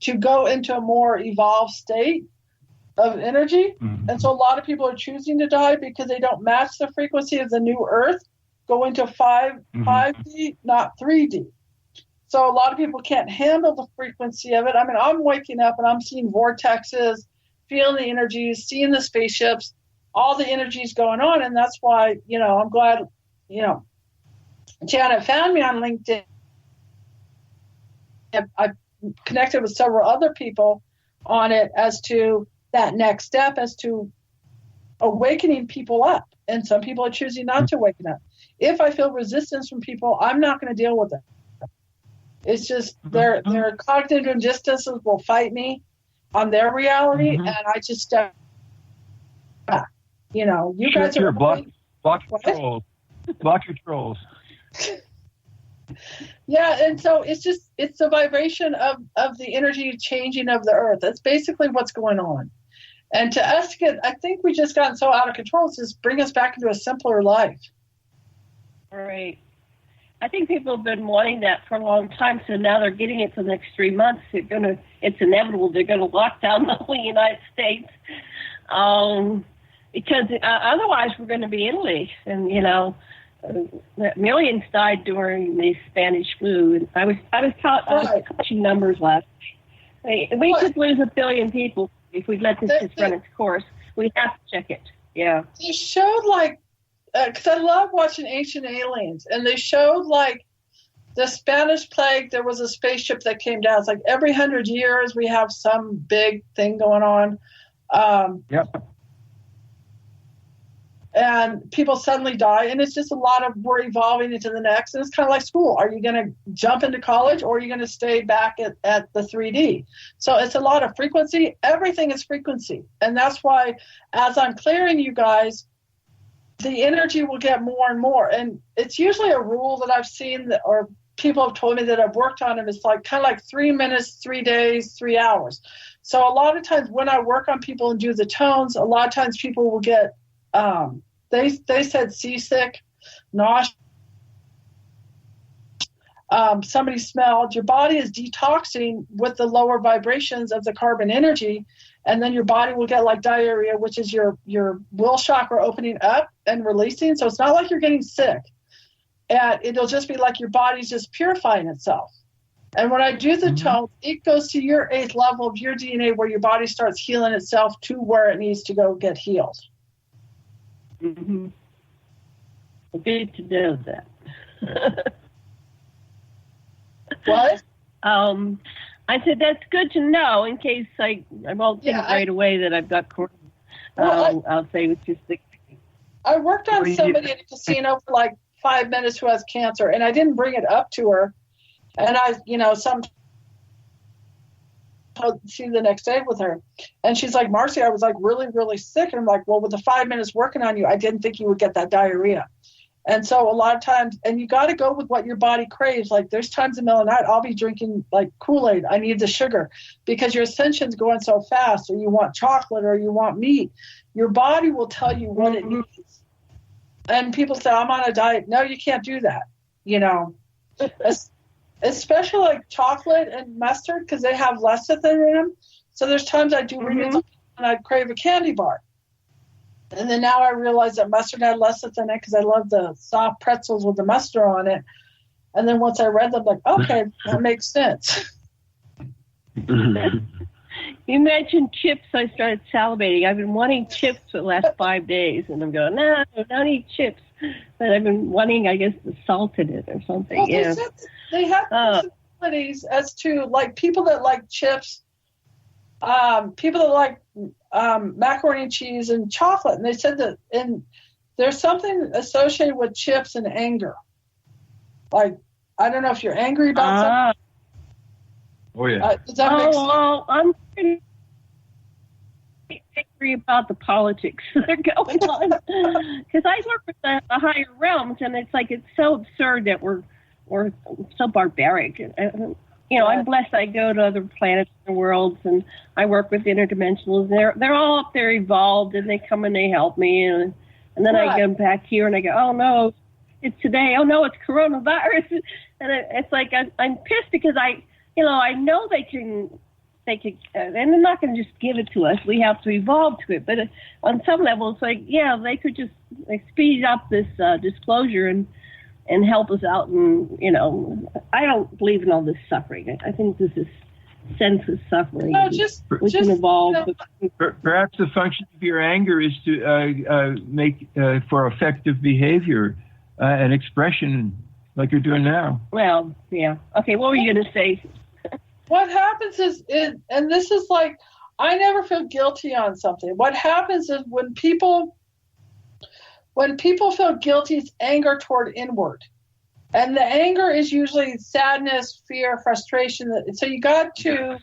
to go into a more evolved state of energy. And so a lot of people are choosing to die because they don't match the frequency of the new Earth, go into 5D, not 3D. So a lot of people can't handle the frequency of it. I mean, I'm waking up and I'm seeing vortexes, feeling the energies, seeing the spaceships, all the energies going on. And that's why, I'm glad, Janet found me on LinkedIn. I connected with several other people on it as to that next step, as to awakening people up. And some people are choosing not to awaken up. If I feel resistance from people, I'm not going to deal with it. It's just their cognitive distances will fight me on their reality, and I just step back. You guys are block your trolls. Block your trolls. Yeah, and so it's the vibration of the energy changing of the Earth. That's basically what's going on. And to us I think we just gotten so out of control. It's just bring us back into a simpler life. Right. I think people have been wanting that for a long time, so now they're getting it for the next 3 months. It's inevitable they're going to lock down the whole United States, because otherwise we're going to be Italy. And millions died during the Spanish flu. And I was coaching numbers last week. We could lose 1 billion people if we let this just run its course. We have to check it. Yeah. They showed because I love watching Ancient Aliens, and they showed the Spanish plague. There was a spaceship that came down. It's like every 100 years we have some big thing going on. Yep. And people suddenly die, and it's just we're evolving into the next. And it's kind of like school. Are you going to jump into college, or are you going to stay back at the 3D? So it's a lot of frequency. Everything is frequency. And that's why, as I'm clearing you guys, the energy will get more and more. And it's usually a rule that I've seen or people have told me that I've worked on them. It's kind of like 3 minutes, 3 days, 3 hours. So a lot of times when I work on people and do the tones, a lot of times people will get, they said seasick, nauseous. Somebody smelled. Your body is detoxing with the lower vibrations of the carbon energy, and then your body will get diarrhea, which is your will chakra opening up and releasing. So it's not like you're getting sick, and it'll just be like your body's just purifying itself. And when I do the tone, it goes to your 8th level of your DNA, where your body starts healing itself to where it needs to go get healed. Mm-hmm. Good to know that. What? I said that's good to know in case I won't think right away that I've got corona. I'll say it's just I worked on somebody at a casino for 5 minutes who has cancer, and I didn't bring it up to her. And see the next day with her, and she's like, Marci, I was really, really sick. And I'm like, well, with the 5 minutes working on you, I didn't think you would get that diarrhea. And so a lot of times, and you got to go with what your body craves. There's times in the middle of the night I'll be drinking Kool-Aid. I need the sugar because your ascension's going so fast, or you want chocolate, or you want meat. Your body will tell you what it needs. And people say, I'm on a diet. No, you can't do that. Especially chocolate and mustard, because they have lecithin in them. So there's times I do readings and I crave a candy bar. And then now I realize that mustard had less in it because I love the soft pretzels with the mustard on it. And then once I read them, like, okay, that makes sense. You mentioned chips. I started salivating. I've been wanting chips for the last 5 days, and I'm going, no, don't eat chips. But I've been wanting, I guess, the salt in it or something. Well, yeah. they have possibilities as to, like, people that like chips, people that like macaroni and cheese and chocolate. And they said that there's something associated with chips and anger. Like, I don't know if you're angry about something. Oh, yeah. Does that make sense? Well, I'm pretty angry about the politics that are going on. Because I work with the higher realms, and it's like it's so absurd that we're so barbaric. I'm blessed. I go to other planets and worlds, and I work with interdimensionals. They're all up there evolved, and they come and they help me. And then I go back here, and I go, oh, no, it's today. Oh, no, it's coronavirus. And it's like I'm pissed because I know they can, and they're not going to just give it to us. We have to evolve to it. But on some level, it's like, yeah, they could just speed up this disclosure and help us out. And, I don't believe in all this suffering. I think this is senseless suffering. No, we can evolve. Perhaps the function of your anger is to make for effective behavior and expression like you're doing now. Well, yeah. Okay, what were you going to say? What happens is, and this is like, I never feel guilty on something. What happens is when people feel guilty, it's anger toward inward. And the anger is usually sadness, fear, frustration. So you got to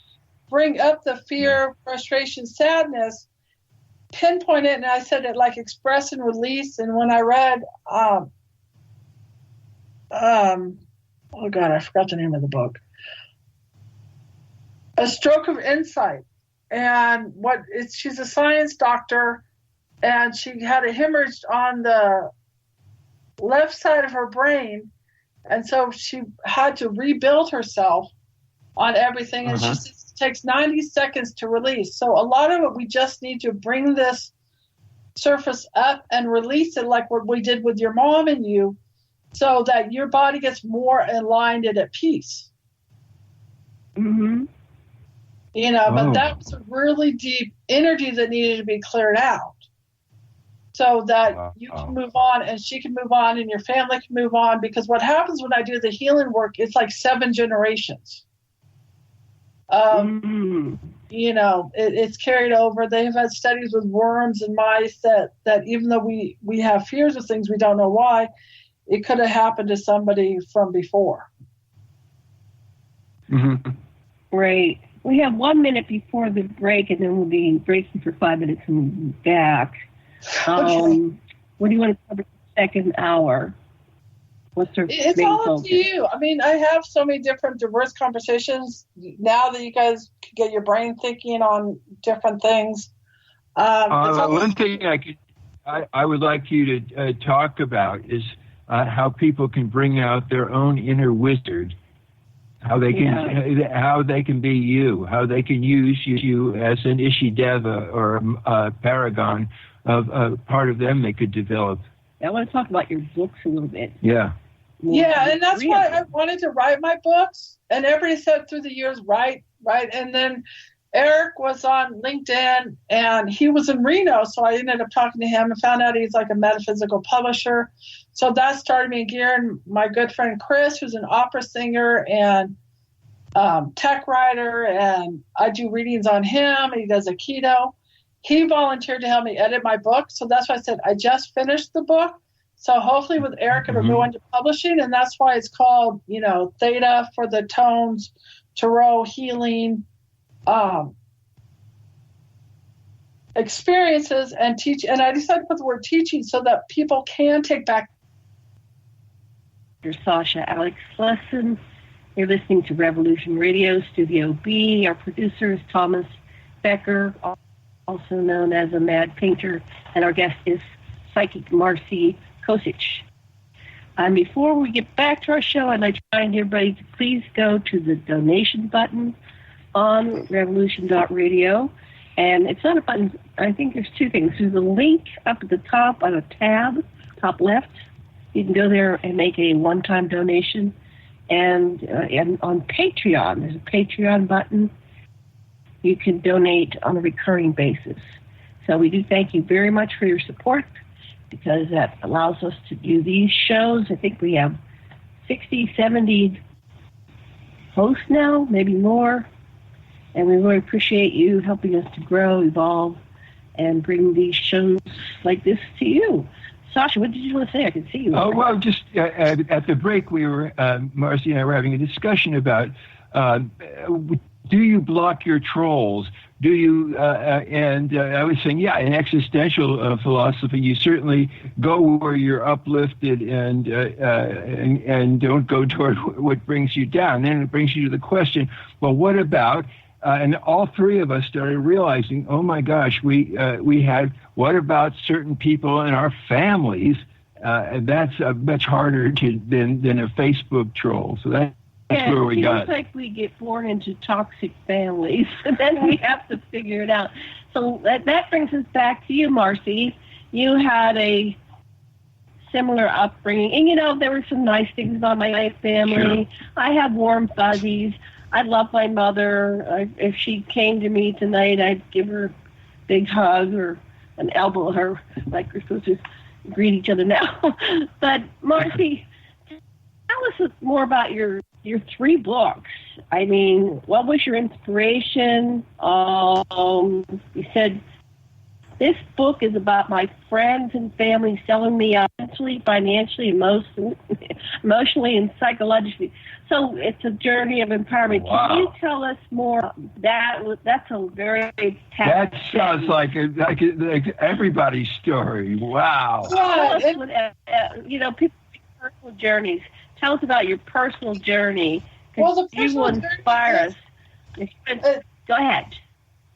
bring up the fear, frustration, sadness, pinpoint it. And I said it like express and release. And when I read, oh God, I forgot the name of the book. A Stroke of Insight. And she's a science doctor, and she had a hemorrhage on the left side of her brain. And so she had to rebuild herself on everything. And she says it takes 90 seconds to release. So a lot of it, we just need to bring this surface up and release it like what we did with your mom and you, so that your body gets more aligned and at peace. Mm-hmm. But that was a really deep energy that needed to be cleared out so that you can move on and she can move on and your family can move on. Because what happens when I do the healing work, it's like 7 generations. It's carried over. They have had studies with worms and mice that even though we have fears of things, we don't know why, it could have happened to somebody from before. Mm-hmm. Right. We have 1 minute before the break, and then we'll be breaking for 5 minutes and we'll be back. Okay. What do you want to cover the second hour? What's our It's main all focus? up to you. I mean, I have so many different diverse conversations now that you guys can get your brain thinking on different things. One thing I would like you to talk about is how people can bring out their own inner wizard. How they can be you, how they can use you as an Ishideva or a paragon of part of them they could develop. I want to talk about your books a little bit. Yeah. Yeah, and that's why I wanted to write my books. And everybody said through the years, write. And then Eric was on LinkedIn, and he was in Reno, so I ended up talking to him and found out he's like a metaphysical publisher. So that started me in gear. And my good friend Chris, who's an opera singer and tech writer, and I do readings on him, and he does Aikido. He volunteered to help me edit my book. So that's why I said I just finished the book. So hopefully with Eric, it'll go into publishing. And that's why it's called, Theta for the tones, Tarot healing, experiences and teach. And I decided to put the word teaching so that people can take back. You're Sasha, Alex Lessin. You're listening to Revolution Radio, Studio B. Our producer is Thomas Becker, also known as a mad painter. And our guest is psychic Marci Kosich. And before we get back to our show, I'd like to remind everybody to please go to the donation button on revolution.radio And it's not a button. I think there's two things. There's a link up at the top on a tab, top left. You can go there and make a one-time donation. And on Patreon, there's a Patreon button. You can donate on a recurring basis. So we do thank you very much for your support, because that allows us to do these shows. I think we have 60, 70 hosts now, maybe more. And we really appreciate you helping us to grow, evolve, and bring these shows like this to you. Sasha, what did you want to say? I can see you. Oh, well, just at the break, we were, Marci and I were having a discussion about, do you block your trolls? Do you, and I was saying, yeah, in existential philosophy, you certainly go where you're uplifted and don't go toward what brings you down. Then it brings you to the question, well, what about, and all three of us started realizing, oh my gosh, we had, what about certain people in our families? And that's much harder than a Facebook troll. So that's where we got. It feels like we get born into toxic families, and then we have to figure it out. So that brings us back to you, Marci. You had a similar upbringing, and there were some nice things about my family. Sure. I have warm fuzzies. I love my mother. If she came to me tonight, I'd give her a big hug or an elbow her, like we're supposed to greet each other now. But Marci, tell us more about your 3 books. I mean, what was your inspiration? You said, this book is about my friends and family selling me out mentally, financially, emotionally, and psychologically. So it's a journey of empowerment. Wow. Can you tell us more? That's a very that sounds like everybody's story. Wow. People's personal journeys. Tell us about your personal journey. Well, you will inspire us. Go ahead.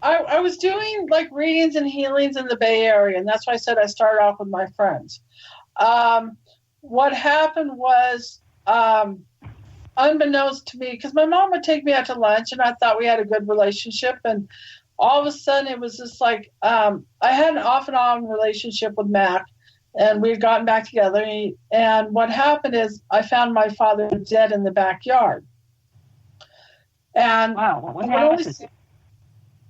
I was doing like readings and healings in the Bay Area, and that's why I said I started off with my friends. What happened was, unbeknownst to me, because my mom would take me out to lunch, and I thought we had a good relationship, and all of a sudden it was just like, I had an off and on relationship with Mac, and we had gotten back together, and what happened is I found my father dead in the backyard. And wow, what happened?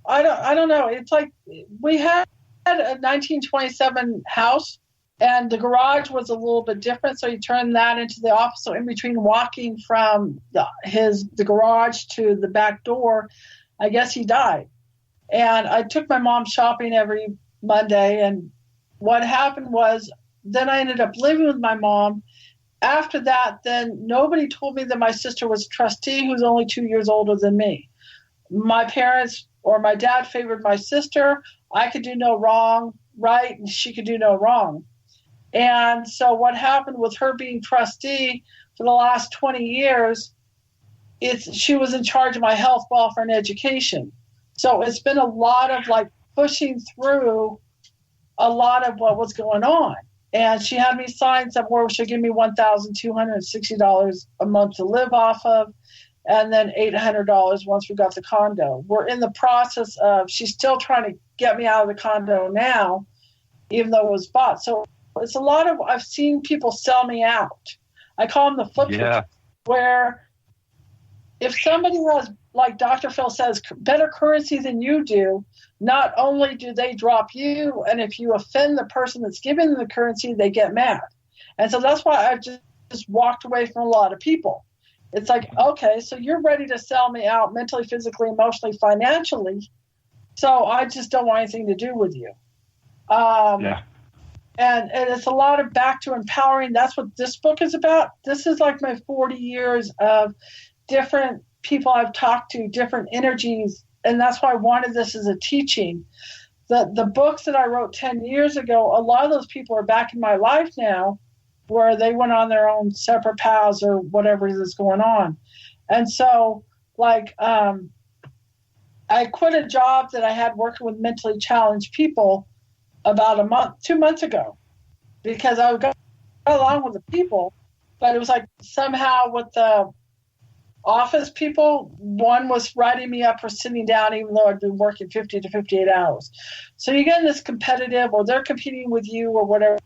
I don't know. It's like we had a 1927 house, and the garage was a little bit different, so he turned that into the office. So in between walking from the garage to the back door, I guess he died. And I took my mom shopping every Monday, and what happened was then I ended up living with my mom. After that, then nobody told me that my sister was a trustee who's only 2 years older than me. My parents or my dad favored my sister. I could do no wrong, right? And she could do no wrong. And so what happened with her being trustee for the last 20 years, she was in charge of my health, welfare, and education. So it's been a lot of like pushing through a lot of what was going on. And she had me sign somewhere where she'd give me $1,260 a month to live off of, and then $800 once we got the condo. We're in the process of, she's still trying to get me out of the condo now, even though it was bought. So it's a lot of, I've seen people sell me out. I call them the flip where if somebody has, like Dr. Phil says, better currency than you do, not only do they drop you, and if you offend the person that's giving them the currency, they get mad. And so that's why I've just walked away from a lot of people. It's like, okay, so you're ready to sell me out mentally, physically, emotionally, financially, so I just don't want anything to do with you. And it's a lot of back to empowering. That's what this book is about. This is like my 40 years of different people I've talked to, different energies, and that's why I wanted this as a teaching. The books that I wrote 10 years ago, a lot of those people are back in my life now, where they went on their own separate paths or whatever is going on. And so, like, I quit a job that I had working with mentally challenged people about 2 months ago, because I got along with the people, but it was like somehow with the office people. One was writing me up for sitting down even though I'd been working 50 to 58 hours. So you get in this competitive, or they're competing with you or whatever's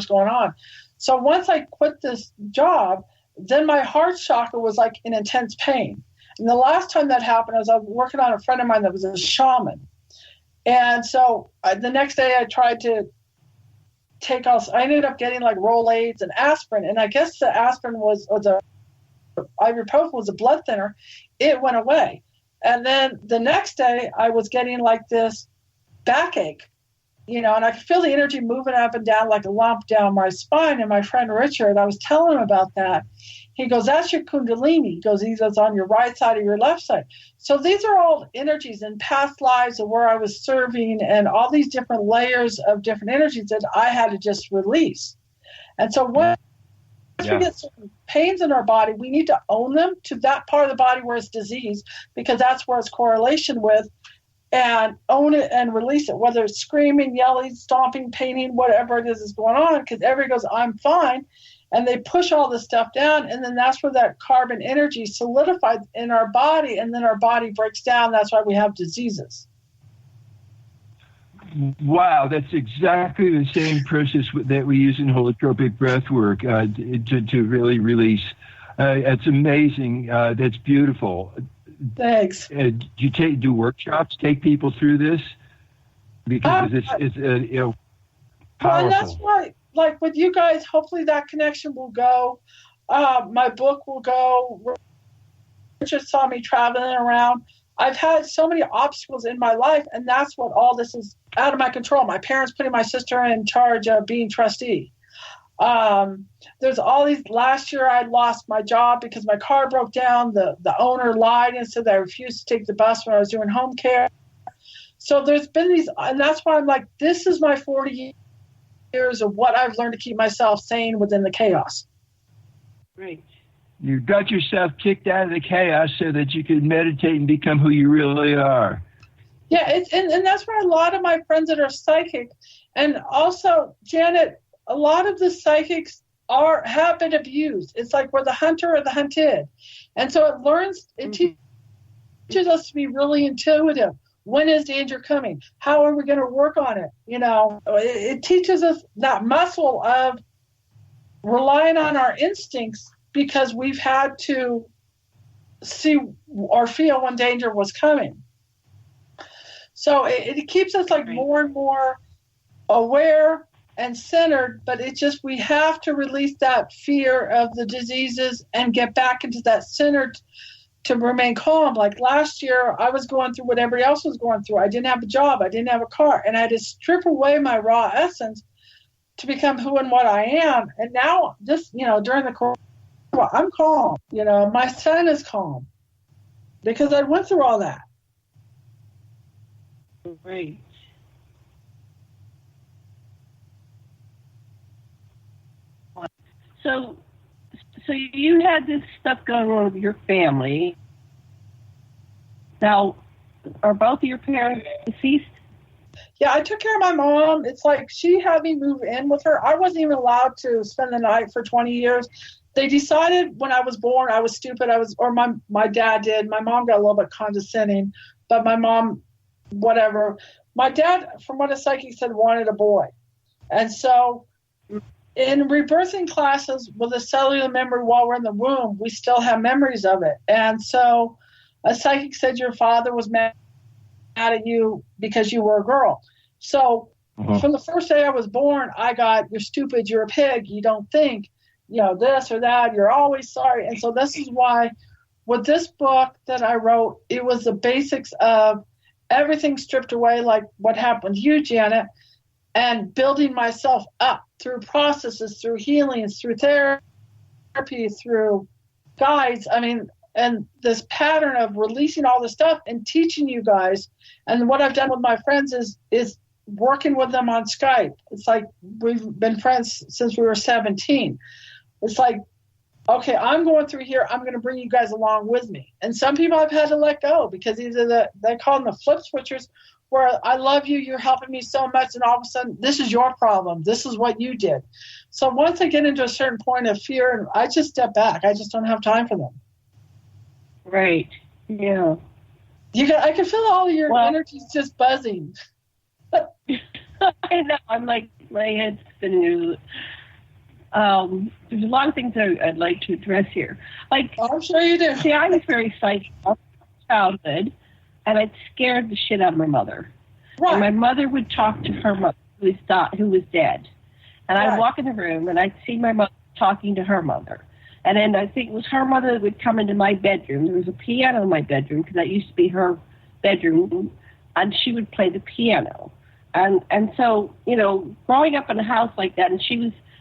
going on. So once I quit this job, then my heart chakra was like in intense pain. And the last time that happened, I was working on a friend of mine that was a shaman. And so the next day I tried to I ended up getting like Rolaids and aspirin. And I guess the aspirin the ibuprofen was a blood thinner. It went away. And then the next day I was getting like this backache, and I could feel the energy moving up and down like a lump down my spine. And my friend Richard, I was telling him about that. He goes, that's your kundalini. He goes, it's on your right side or your left side. So these are all energies in past lives of where I was serving and all these different layers of different energies that I had to just release. And so once we get certain pains in our body, we need to own them to that part of the body where it's disease, because that's where it's correlation with, and own it and release it, whether it's screaming, yelling, stomping, painting, whatever it is going on, because everybody goes, I'm fine. And they push all this stuff down, and then that's where that carbon energy solidifies in our body, and then our body breaks down. That's why we have diseases. Wow, that's exactly the same process that we use in holotropic breath work to really release. It's amazing. That's beautiful. Thanks. Do you do workshops, take people through this? Because it's powerful. Well, and that's why, like with you guys, hopefully that connection will go. My book will go. Richard saw me traveling around. I've had so many obstacles in my life, and that's what all this is out of my control. My parents putting my sister in charge of being trustee. There's all these. Last year I lost my job because my car broke down. The owner lied and said that I refused to take the bus when I was doing home care. So there's been these, and that's why I'm like, this is my 40 years of what I've learned to keep myself sane within the chaos. Great. You got yourself kicked out of the chaos so that you could meditate and become who you really are. Yeah, and that's where a lot of my friends that are psychic, and also, Janet, a lot of the psychics have been abused. It's like we're the hunter or the hunted. And so it teaches us to be really intuitive. When is danger coming? How are we going to work on it? It teaches us that muscle of relying on our instincts, because we've had to see or feel when danger was coming. So it keeps us like more and more aware and centered, but we have to release that fear of the diseases and get back into that center to remain calm. Like last year, I was going through what everybody else was going through. I didn't have a job. I didn't have a car. And I had to strip away my raw essence to become who and what I am. And now during the course, I'm calm. My son is calm because I went through all that. Great. So you had this stuff going on with your family. Now, are both of your parents deceased? Yeah, I took care of my mom. It's like she had me move in with her. I wasn't even allowed to spend the night for 20 years. They decided when I was born I was stupid. My dad did. My mom got a little bit condescending, but my mom, whatever. My dad, from what a psychic said, wanted a boy. And so in rebirthing classes with a cellular memory while we're in the womb, we still have memories of it. And so a psychic said your father was mad at you because you were a girl. So from the first day I was born, I got, you're stupid, you're a pig, you don't think, this or that, you're always sorry. And so this is why with this book that I wrote, it was the basics of everything stripped away, like what happened to you, Janet, and building myself up through processes, through healings, through therapy, through guides. And this pattern of releasing all this stuff and teaching you guys. And what I've done with my friends is working with them on Skype. It's like we've been friends since we were 17. It's like, okay, I'm going through here. I'm going to bring you guys along with me. And some people I've had to let go because either they call them the flip switchers, where I love you, you're helping me so much, and all of a sudden, this is your problem. This is what you did. So once I get into a certain point of fear, I just step back. I just don't have time for them. Right. Yeah. I can feel all your energies just buzzing. I know. I'm like, my head's spinning. There's a lot of things I'd like to address here. Like, I'm sure you do. See, I was very psychic in childhood, and I'd scared the shit out of my mother. Right. And my mother would talk to her mother, who was dead. And Right. I'd walk in the room, and I'd see my mother talking to her mother. And then I think it was her mother that would come into my bedroom. There was a piano in my bedroom, because that used to be her bedroom, and she would play the piano. And so, you know, growing up in a house like that, and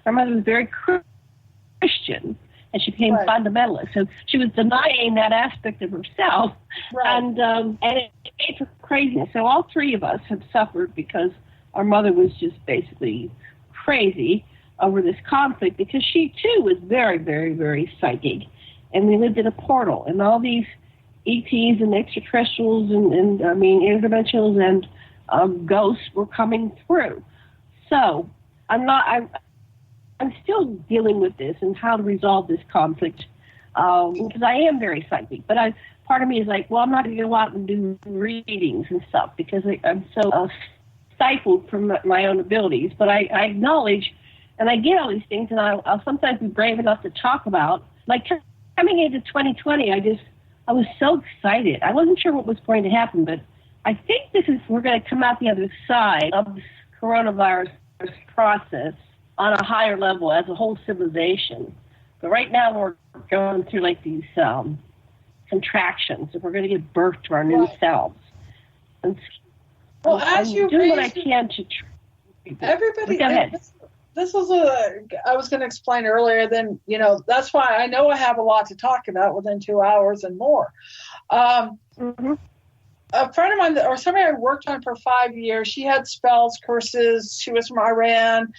my mother was very Christian, and she became fundamentalist. So she was denying that aspect of herself, and it made her crazy. So all three of us have suffered because our mother was just basically crazy over this conflict, because she too was very, very, very psychic, and we lived in a portal, and all these ETs and extraterrestrials and interdimensionals and ghosts were coming through. So I'm still dealing with this and how to resolve this conflict, because I am very psychic. But part of me is like, well, I'm not going to go out and do readings and stuff, because I'm so stifled from my own abilities. But I acknowledge, and I get all these things, and I'll sometimes be brave enough to talk about. Like coming into 2020, I was so excited. I wasn't sure what was going to happen, but I think we're going to come out the other side of this coronavirus process on a higher level as a whole civilization. But right now we're going through like these contractions, and we're going to give birth to our new selves. And well, as you do what I can to everybody. Go ahead. This was I was going to explain earlier. Then that's why I know I have a lot to talk about within 2 hours and more. A friend of mine, or somebody I worked on for 5 years, she had spells, curses. She was from Iran.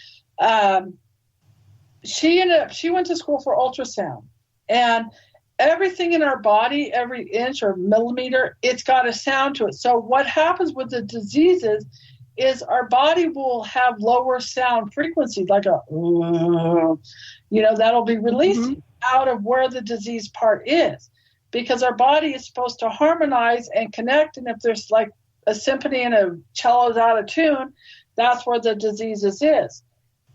She went to school for ultrasound, and everything in our body, every inch or millimeter, it's got a sound to it. So what happens with the diseases is our body will have lower sound frequencies, like that'll be released out of where the disease part is, because our body is supposed to harmonize and connect. And if there's like a symphony and a cello's out of tune, that's where the diseases is.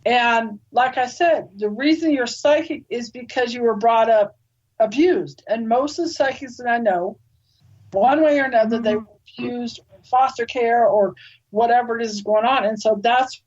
And like I said, the reason you're psychic is because you were brought up abused. And most of the psychics that I know, one way or another, they were abused, or in foster care, or whatever it is going on. And so that's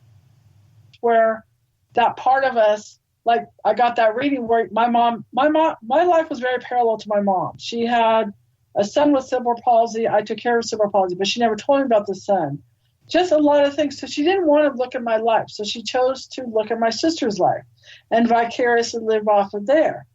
where that part of us, like I got that reading where my life was very parallel to my mom. She had a son with cerebral palsy. I took care of cerebral palsy, but she never told me about the son. Just a lot of things. So she didn't want to look at my life. So she chose to look at my sister's life and vicariously live off of there.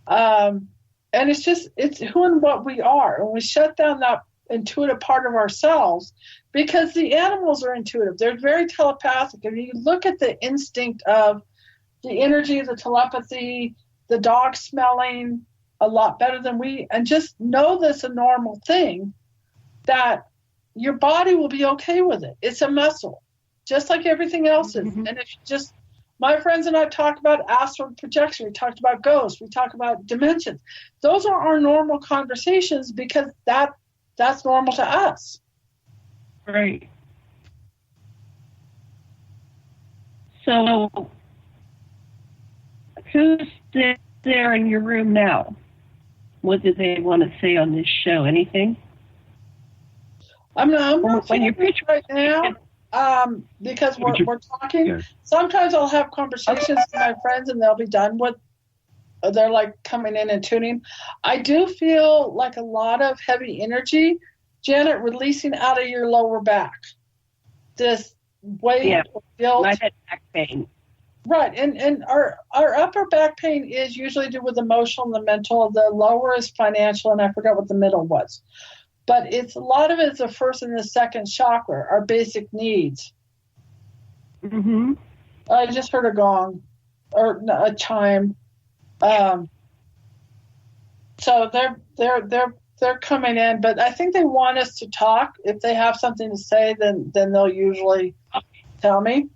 And it's who and what we are. And we shut down that intuitive part of ourselves, because the animals are intuitive. They're very telepathic. And you look at the instinct of the energy, the telepathy, the dog smelling a lot better than we, and just know that's a normal thing, that your body will be okay with it. It's a muscle, just like everything else is. And if you just, my friends and I talked about astral projection. We talked about ghosts. We talked about dimensions. Those are our normal conversations, because that's normal to us. Right. So, who's there in your room now? What did they want to say on this show? Anything? I'm not when you're pitching right now, because we're talking. Yeah. Sometimes I'll have conversations with my friends, and they'll be done with. They're like coming in and tuning. I do feel like a lot of heavy energy, Janet, releasing out of your lower back. This weight or guilt. I had back pain. Right, and our upper back pain is usually due with emotional and the mental. The lower is financial, and I forgot what the middle was. But a lot of it is the first and the second chakra, our basic needs. I just heard a gong, or a chime. So they're coming in, but I think they want us to talk. If they have something to say, then they'll usually tell me.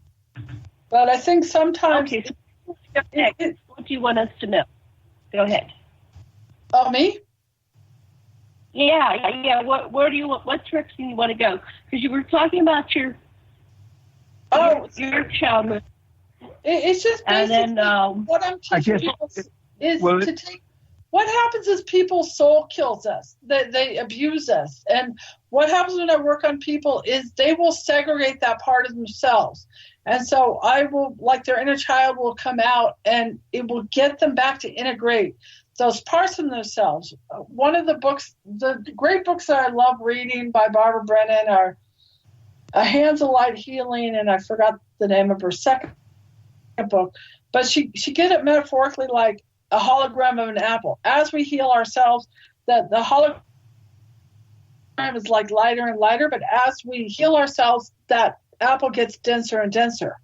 But I think sometimes... Okay, what do you want us to know? Go ahead. Oh, me? Yeah. Where do you want? What direction you want to go? Because you were talking about your child. It's just basically and then, what I'm teaching people is to take. What happens is people's soul kills us. They abuse us. And what happens when I work on people is they will segregate that part of themselves. And so I will, like their inner child will come out and it will get them back to integrate those parts of themselves. One of the books, the great books that I love reading by Barbara Brennan are A Hands of Light Healing, and I forgot the name of her second book. But she get it metaphorically like a hologram of an apple. As we heal ourselves, the hologram is like lighter and lighter, but as we heal ourselves, that apple gets denser and denser.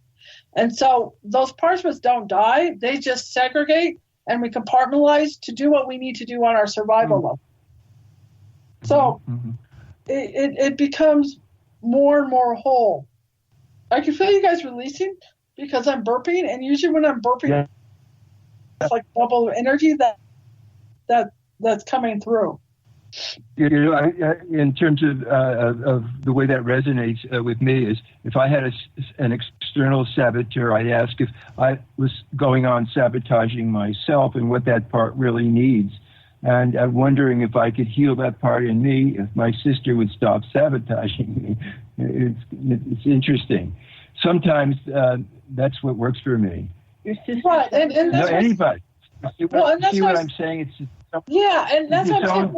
And so those parts of us don't die. They just segregate and we compartmentalize to do what we need to do on our survival level. So it becomes more and more whole. I can feel you guys releasing because I'm burping, and usually when I'm burping, it's like bubble of energy that's coming through. In terms of the way that resonates with me is if I had an external saboteur, I'd ask if I was going on sabotaging myself and what that part really needs. And I'm wondering if I could heal that part in me, if my sister would stop sabotaging me. It's interesting. Sometimes that's what works for me. Your sister, right, and that's anybody. See what I'm saying? It's and that's what I'm saying.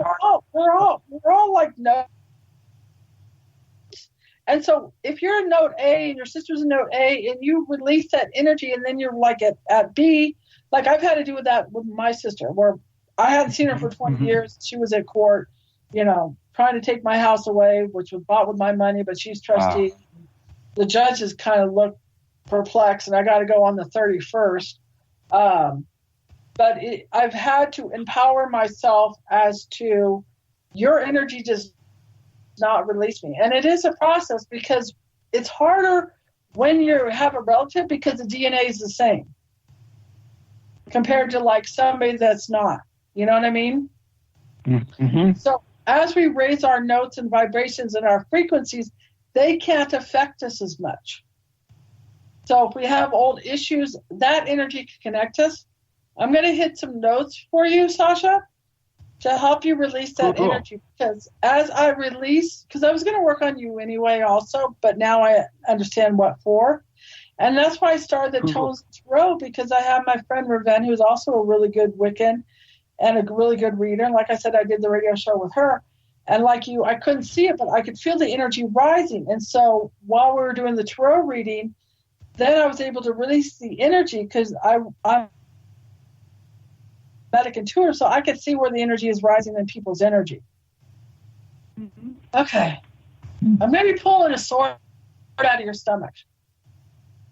We're all like notes. And so if you're a note A and your sister's a note A and you release that energy and then you're like at B, like I've had to do with that with my sister, where I hadn't seen her for 20 years. She was at court, trying to take my house away, which was bought with my money, but she's trustee. The judges kind of looked perplexed, and I got to go on the 31st. But I've had to empower myself as to your energy does not release me. And it is a process because it's harder when you have a relative because the DNA is the same compared to like somebody that's not. You know what I mean? Mm-hmm. So as we raise our notes and vibrations and our frequencies, they can't affect us as much. So if we have old issues, that energy can connect us. I'm going to hit some notes for you, Sasha, to help you release that energy. Because as I release, because I was going to work on you anyway also, but now I understand what for. And that's why I started the Tones Tarot, because I have my friend Raven, who's also a really good Wiccan and a really good reader. And like I said, I did the radio show with her. And like you, I couldn't see it, but I could feel the energy rising. And so while we were doing the tarot reading, then I was able to release the energy because I'm medic intuitive, so I could see where the energy is rising in people's energy. Mm-hmm. Okay. I'm maybe pulling a sword out of your stomach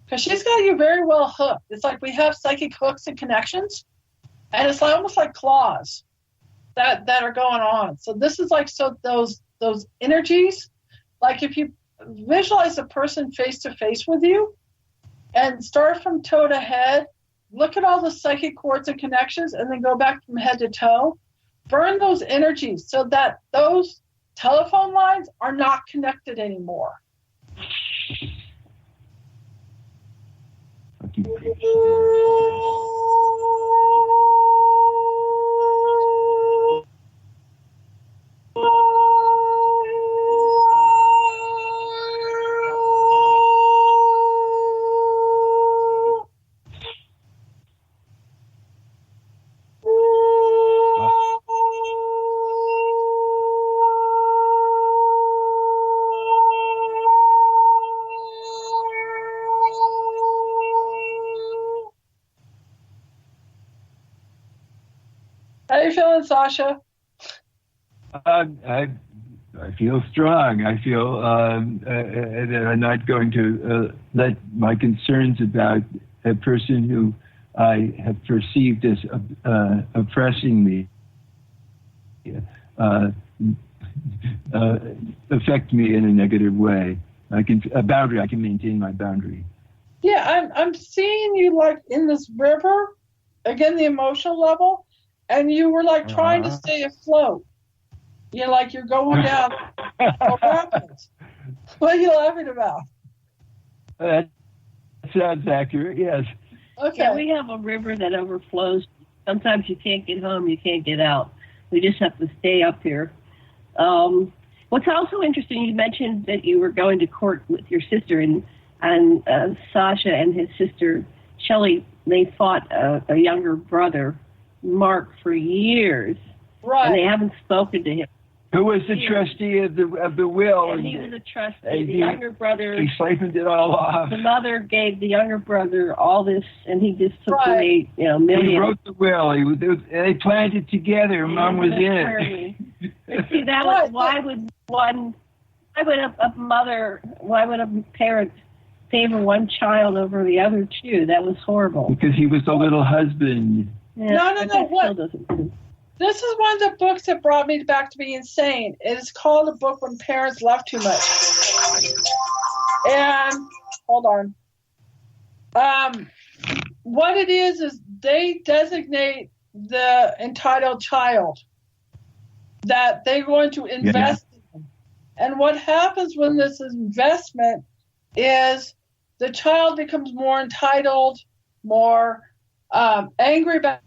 because she's got you very well hooked. It's like we have psychic hooks and connections, and it's like almost like claws that are going on. So this is like those energies, like if you visualize a person face to face with you and start from toe to head, look at all the psychic cords and connections, and then go back from head to toe. Burn those energies so that those telephone lines are not connected anymore. How are you feeling, Sasha? I feel strong. I feel that I'm not going to let my concerns about a person who I have perceived as oppressing me affect me in a negative way. I can maintain my boundary. Yeah, I'm seeing you like in this river, again, the emotional level, and you were like trying to stay afloat. You're like you're going down the rapids. What are you laughing about? That sounds accurate, yes. Okay. Yeah, we have a river that overflows. Sometimes you can't get home, you can't get out. We just have to stay up here. What's also interesting, you mentioned that you were going to court with your sister, and Sasha and his sister Shelley, they fought a younger brother, Mark, for years. Right. And they haven't spoken to him. Who was the trustee of the will? And he was a trustee. The younger brother. He siphoned it all off. The mother gave the younger brother all this, and he just took away, millions. He wrote the will. They planned it together. Mom was in it. See, that was why would a parent favor one child over the other two? That was horrible. Because he was the little husband. Yeah, no. What? This is one of the books that brought me back to being insane. It is called a book When Parents Love Too Much. And, hold on. What it is they designate the entitled child that they're going to invest in. And what happens when this investment is the child becomes more entitled, more angry about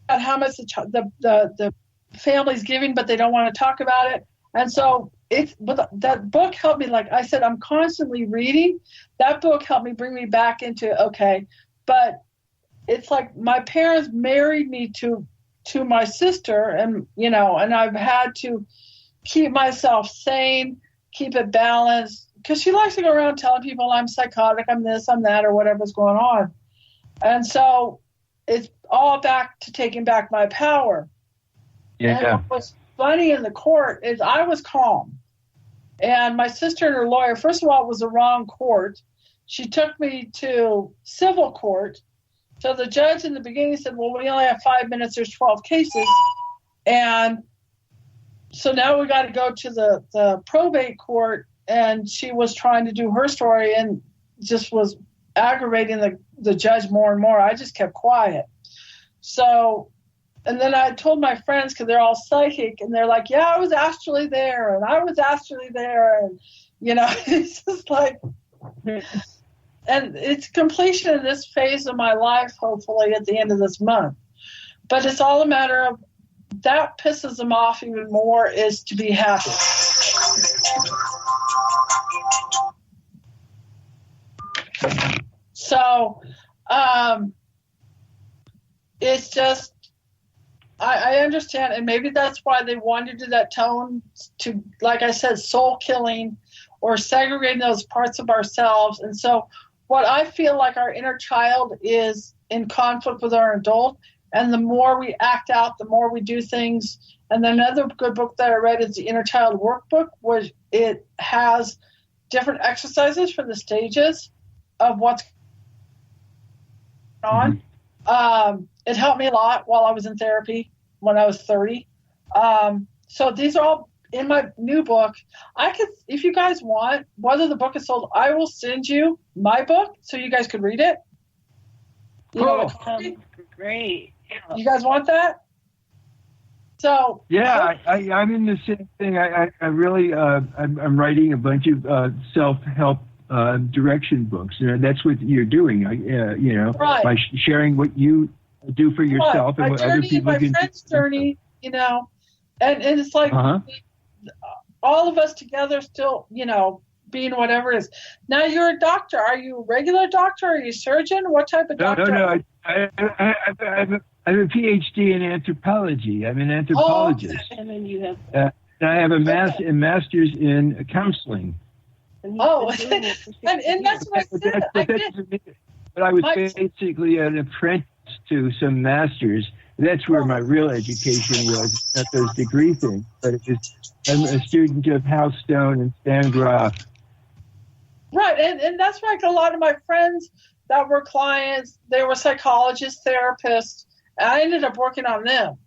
how much the family's giving, but they don't want to talk about it. And so that book helped me. Like I said, I'm constantly reading. That book helped me bring me back into, okay, but it's like my parents married me to my sister, and, and I've had to keep myself sane, keep it balanced, because she likes to go around telling people I'm psychotic, I'm this, I'm that, or whatever's going on. And so it's all back to taking back my power. Yeah. And what was funny in the court is I was calm. And my sister and her lawyer, first of all, it was the wrong court. She took me to civil court. So the judge in the beginning said, well, we only have 5 minutes, there's 12 cases. And so now we got to go to the probate court. And she was trying to do her story and just was aggravating the judge more and more. I just kept quiet. So, and then I told my friends, because they're all psychic, and they're like, yeah, I was actually there, and I was actually there, and, it's just like, and it's completion of this phase of my life, hopefully, at the end of this month. But it's all a matter of, that pisses them off even more, is to be happy. So, it's just, I understand, and maybe that's why they wanted to do that tone to, like I said, soul killing or segregating those parts of ourselves. And so what I feel like our inner child is in conflict with our adult, and the more we act out, the more we do things. And then another good book that I read is the Inner Child Workbook, which it has different exercises for the stages of what's going on. It helped me a lot while I was in therapy when I was 30. So these are all in my new book. I could, if you guys want, whether the book is sold, I will send you my book so you guys could read it. Great. Yeah. You guys want that? So yeah, I'm in the same thing. I really I'm writing a bunch of self-help direction books. That's what you're doing. Right. By sharing what you do for yourself and what other people can do. My friend's journey, and it's like all of us together still, being whatever it is. Now you're a doctor. Are you a regular doctor? Are you a surgeon? What type of doctor? No. I have a PhD in anthropology. I'm an anthropologist. Oh, okay. And then you have. I have a master's in counseling. And that's what I said. But I was basically an apprentice to some masters. That's where my real education was, not those degree things. But I'm a student of House Stone and Stan Groff. Right, and that's like a lot of my friends that were clients. They were psychologists, therapists. And I ended up working on them.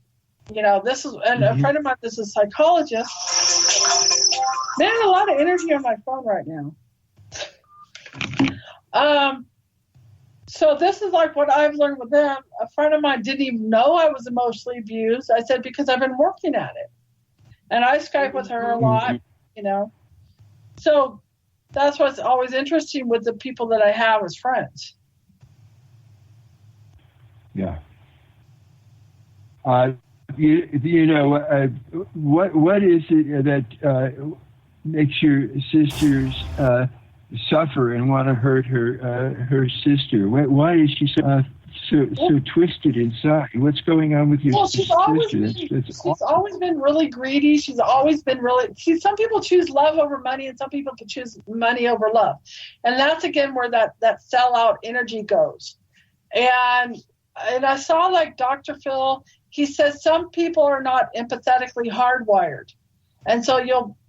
This is, and a friend of mine, this is a psychologist. Man, a lot of energy on my phone right now. So this is like what I've learned with them. A friend of mine didn't even know I was emotionally abused. I said, because I've been working at it. And I Skype with her a lot, you know. So that's what's always interesting with the people that I have as friends. Yeah. What is it that makes your sisters suffer and want to hurt her sister? Why is she so twisted inside? What's going on with your sister? She's always been really greedy. She's always been really. Some people choose love over money, and some people can choose money over love, and that's again where that sellout energy goes. And I saw like Dr. Phil. He says some people are not empathetically hardwired. And so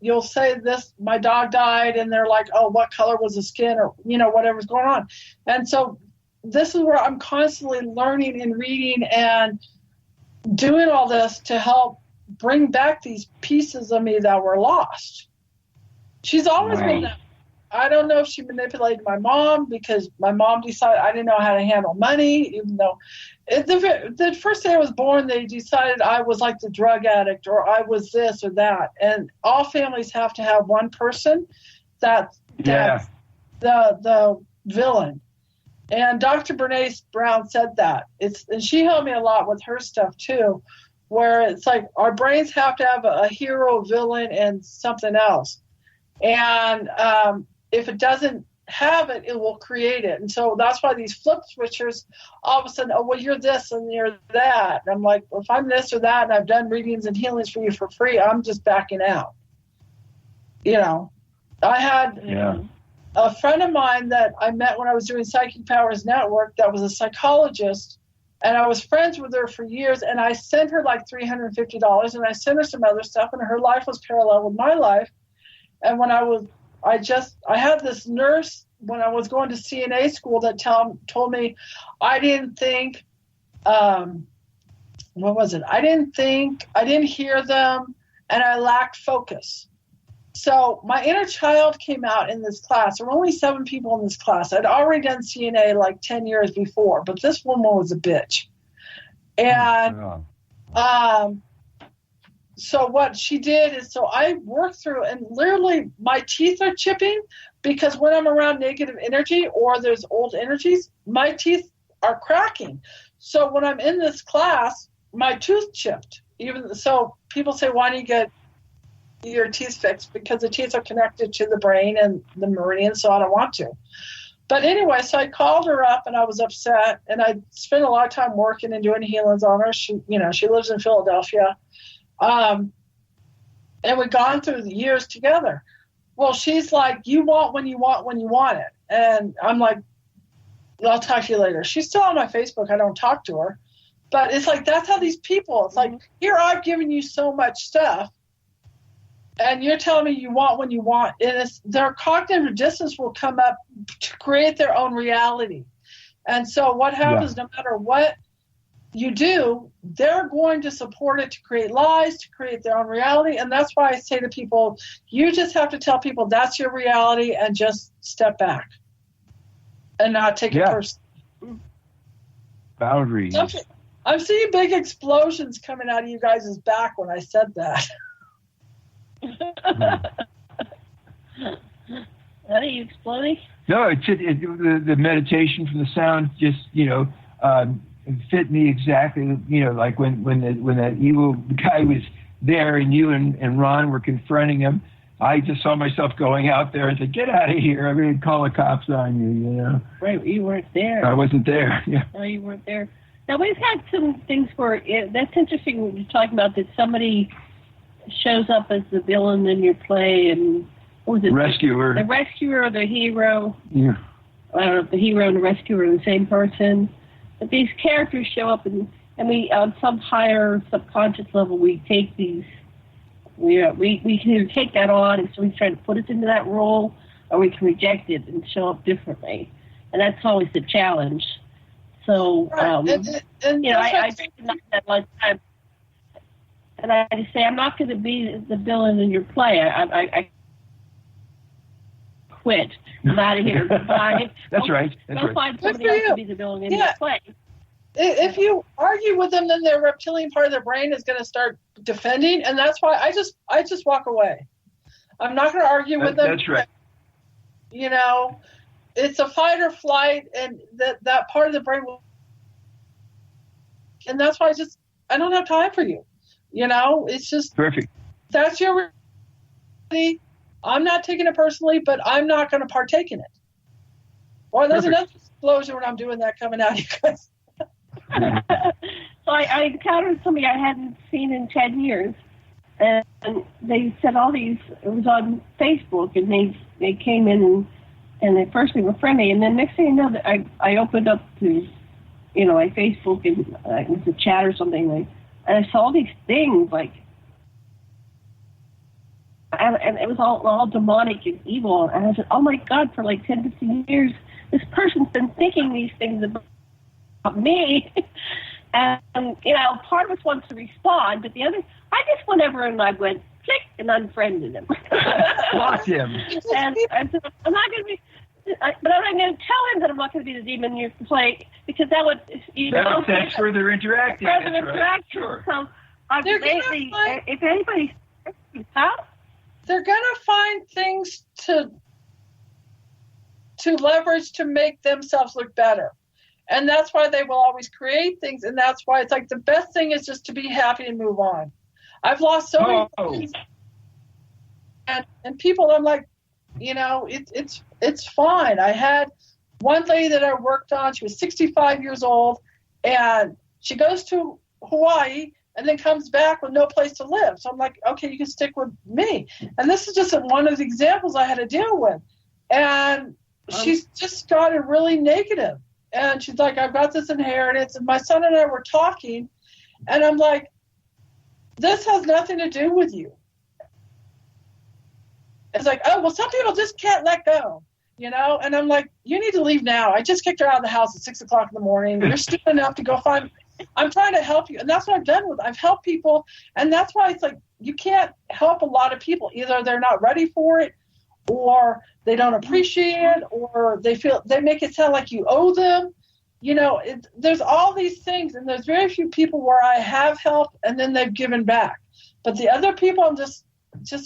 you'll say this, my dog died, and they're like, oh, what color was the skin, or, you know, whatever's going on. And so this is where I'm constantly learning and reading and doing all this to help bring back these pieces of me that were lost. She's always been that. I don't know if she manipulated my mom because my mom decided I didn't know how to handle money, even though the first day I was born, they decided I was like the drug addict or I was this or that. And all families have to have one person that's the villain. And Dr. Brene Brown said that. And she helped me a lot with her stuff too, where it's like our brains have to have a hero, villain, and something else. And if it doesn't have it, it will create it. And so that's why these flip switchers, all of a sudden, oh, well, you're this and you're that. And I'm like, well, if I'm this or that and I've done readings and healings for you for free, I'm just backing out. You know, I had a friend of mine that I met when I was doing Psychic Powers Network that was a psychologist, and I was friends with her for years, and I sent her like $350, and I sent her some other stuff, and her life was parallel with my life. And when I had this nurse when I was going to CNA school that told me I didn't think, what was it? I didn't hear them, and I lacked focus. So my inner child came out in this class. There were only 7 people in this class. I'd already done CNA like 10 years before, but this woman was a bitch. And so what she did is, so I worked through, and literally my teeth are chipping because when I'm around negative energy or there's old energies, my teeth are cracking. So when I'm in this class, my tooth chipped. Even so, people say, why don't you get your teeth fixed? Because the teeth are connected to the brain and the meridian, so I don't want to. But anyway, so I called her up and I was upset, and I spent a lot of time working and doing healings on her. She lives in Philadelphia. And we've gone through the years together. Well, she's like, you want when you want it. And I'm like, I'll talk to you later. She's still on my Facebook. I don't talk to her. But it's like, that's how these people, it's like, here I've given you so much stuff, and you're telling me you want when you want. And their cognitive dissonance will come up to create their own reality. And so what happens, no matter what you do, they're going to support it to create lies, to create their own reality. And that's why I say to people, you just have to tell people that's your reality and just step back and not take it personally. Boundaries. I'm seeing big explosions coming out of you guys' back when I said that. Are you exploding? No, the meditation from the sound just, fit me exactly, like when that evil guy was there and you and Ron were confronting him, I just saw myself going out there and said, get out of here. I'm going to call the cops on you, Right, you weren't there. I wasn't there, No, you weren't there. Now, we've had some things where, that's interesting when you're talking about that somebody shows up as the villain in your play, and what was it? Rescuer. The rescuer or the hero. Yeah. I don't know if the hero and the rescuer are the same person. But these characters show up, and we, on some higher subconscious level, we take these, we can either take that on, and so we try to put us into that role, or we can reject it and show up differently. And that's always the challenge. So, I recognize that a lot of times. And I just say, I'm not going to be the villain in your play. I quit. I'm out of here. Goodbye. That's right. Go find somebody else to be the villain in your play. If you argue with them, then their reptilian part of their brain is going to start defending, and that's why I just walk away. I'm not going to argue with them. That's right. You know, it's a fight or flight, and that part of the brain will, and that's why I don't have time for you. You know, it's just perfect. That's your reality. I'm not taking it personally, but I'm not going to partake in it. Or there's another explosion when I'm doing that coming out, you guys. So I encountered somebody I hadn't seen in 10 years, and they said all these, it was on Facebook, and they came in and they first they were friendly, and then next thing you know, I opened up to, you know, my Facebook, and it was a chat or something, and I saw all these things, like, and it was all demonic and evil, and I said, oh my God, for like 10, 15 years, this person's been thinking these things about me. And, you know, part of us wants to respond, but the other, I just went over and I went click and unfriended him. Block him. And I said, I'm not going to be, but I'm not going to tell him that I'm not going to be the demon you play, because that would, you know. That's further interacting. Further interaction. Right. So I've lately, if anybody, they're going to find things to leverage to make themselves look better. And that's why they will always create things. And that's why it's like the best thing is just to be happy and move on. I've lost so many things. And people, I'm like, you know, it's fine. I had one lady that I worked on. She was 65 years old. And she goes to Hawaii and then comes back with no place to live. So I'm like, okay, you can stick with me. And this is just one of the examples I had to deal with. And she's just gotten really negative. And she's like, I've got this inheritance. And my son and I were talking. And I'm like, this has nothing to do with you. It's like, oh, well, some people just can't let go, you know? And I'm like, you need to leave now. I just kicked her out of the house at 6 o'clock in the morning. You're stupid enough to go find, I'm trying to help you. And that's what I've done I've helped people. And that's why it's like, you can't help a lot of people. Either they're not ready for it, or they don't appreciate it, or they make it sound like you owe them. You know, there's all these things, and there's very few people where I have helped and then they've given back. But the other people, I'm just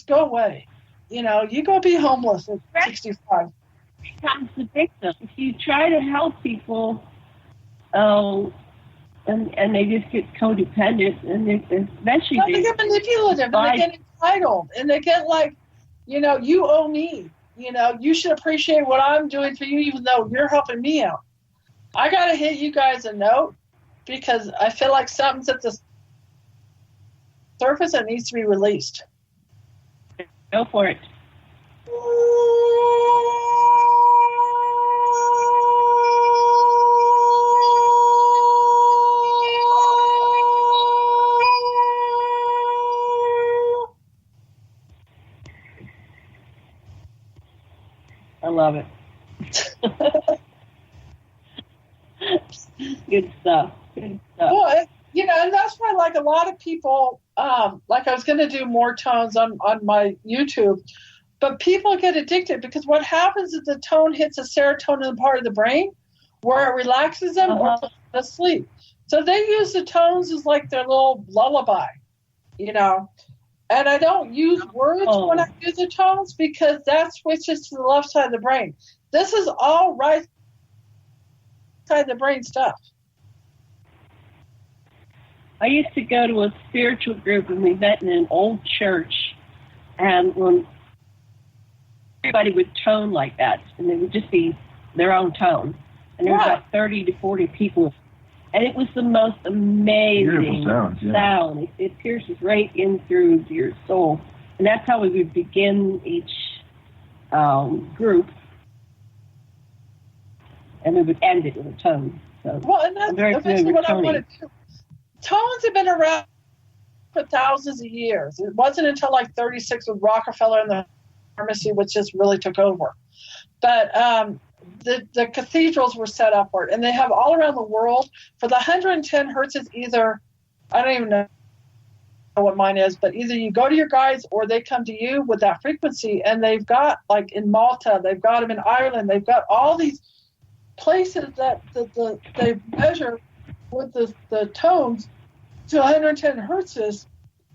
go away. You know, you go be homeless at 65. Becomes the victim. If you try to help people, and they just get codependent, and eventually they get manipulative, and they get entitled, and they get like, you know, you owe me. You know, you should appreciate what I'm doing for you, even though you're helping me out. I got to hit you guys a note, because I feel like something's at the surface that needs to be released. Go for it. I love it. Good stuff. Good stuff. Well, you know, and that's why, like, a lot of people, like, I was going to do more tones on my YouTube, but people get addicted, because what happens is the tone hits a serotonin part of the brain where it relaxes them or puts them to sleep. So they use the tones as like their little lullaby, you know. And I don't use words when I use the tones, because that switches to the left side of the brain. This is all right side of the brain stuff. I used to go to a spiritual group, and we met in an old church, and when everybody would tone like that, and they would just be their own tone, and there was about 30 to 40 people, and it was the most amazing sound. It pierces right in through to your soul, and that's how we would begin each group, and we would end it with a tone. So well, and that's eventually what I want to do. Tones have been around for thousands of years. It wasn't until like 36 with Rockefeller and the pharmacy, which just really took over. But the cathedrals were set up for it, and they have all around the world. For the 110 hertz is either, I don't even know what mine is, but either you go to your guides or they come to you with that frequency. And they've got, like in Malta, they've got them in Ireland, they've got all these places that they measure with the tones to 110 hertz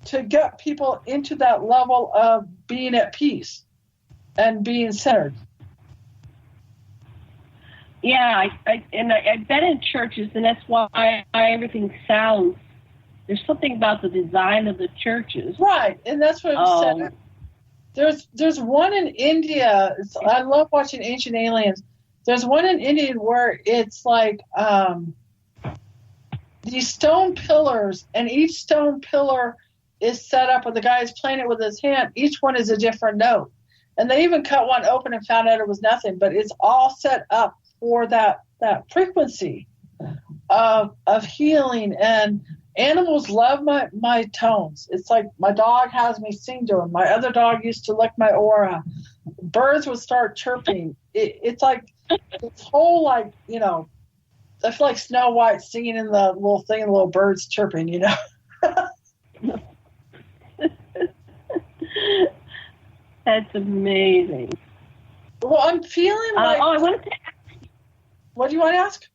to get people into that level of being at peace and being centered. Yeah, I've been in churches, and that's why everything sounds. There's something about the design of the churches, right? And that's what I'm saying. There's one in India. I love watching Ancient Aliens. There's one in India where it's like these stone pillars, and each stone pillar is set up, and the guy is playing it with his hand. Each one is a different note, and they even cut one open and found out it was nothing, but it's all set up for that frequency of healing. And animals love my tones. It's like my dog has me sing to him. My other dog used to lick my aura. Birds would start chirping. It's like this whole, like, you know, I feel like Snow White singing in the little thing, and the little birds chirping, you know. That's amazing. Well, I'm feeling like... I wanted to ask... What do you want to ask?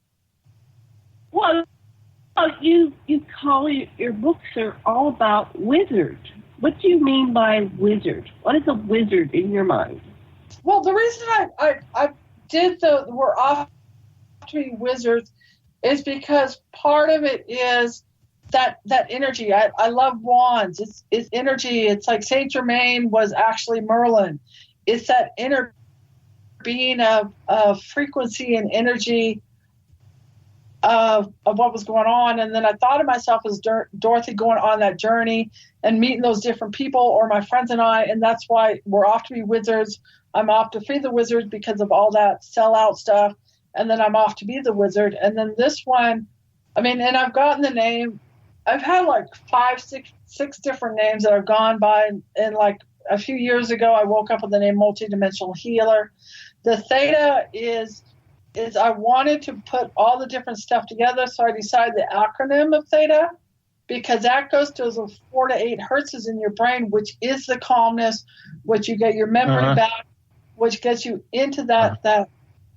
Well, you call your books are all about wizard. What do you mean by wizard? What is a wizard in your mind? Well, the reason I did we're off to be wizards is because part of it is that energy. I love wands. It's energy. It's like Saint Germain was actually Merlin. It's that inner being of frequency and energy of what was going on. And then I thought of myself as Dorothy going on that journey and meeting those different people, or my friends and I, and that's why we're off to be wizards. I'm off to free the wizards because of all that sellout stuff, and then I'm off to be the wizard. And then this one, I mean, and I've gotten the name. I've had like 6 different names that I've gone by, and like a few years ago, I woke up with the name Multidimensional Healer. The Theta is I wanted to put all the different stuff together, so I decided the acronym of Theta, because that goes to those 4 to 8 hertz in your brain, which is the calmness, which you get your memory back, which gets you into that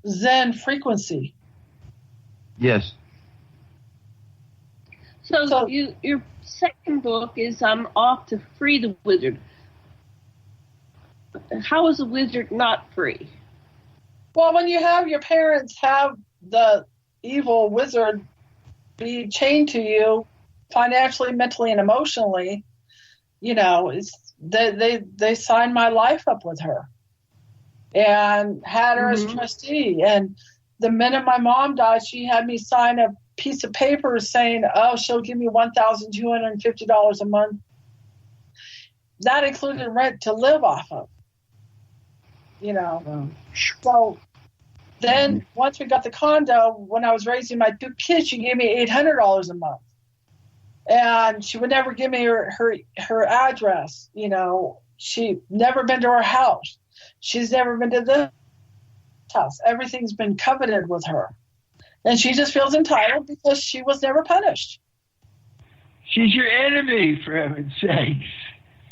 Zen frequency. Yes. So your second book is I'm off to free the wizard. How is a wizard not free? Well, when you have your parents have the evil wizard be chained to you financially, mentally, and emotionally, you know, they signed my life up with her and had her as trustee. And the minute my mom died, she had me sign a piece of paper saying, oh, she'll give me $1,250 a month. That included rent to live off of. You know, so then once we got the condo, when I was raising my 2 kids, she gave me $800 a month, and she would never give me her address. You know, she never been to her house. She's never been to this house. Everything's been coveted with her, and she just feels entitled because she was never punished. She's your enemy, for heaven's sakes.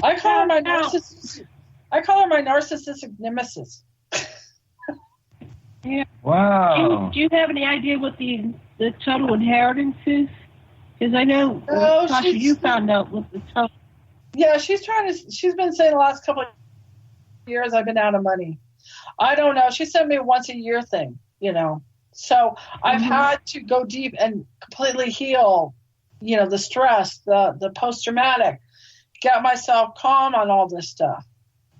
I call her my narcissist. I call her my narcissistic nemesis. Yeah. Wow. Do you have any idea what the total inheritance is? Because I know, Sasha, you found out what the total. Yeah, she's been saying the last couple of years I've been out of money. I don't know. She sent me a once a year thing, you know. So I've had to go deep and completely heal, you know, the stress, the post-traumatic, get myself calm on all this stuff.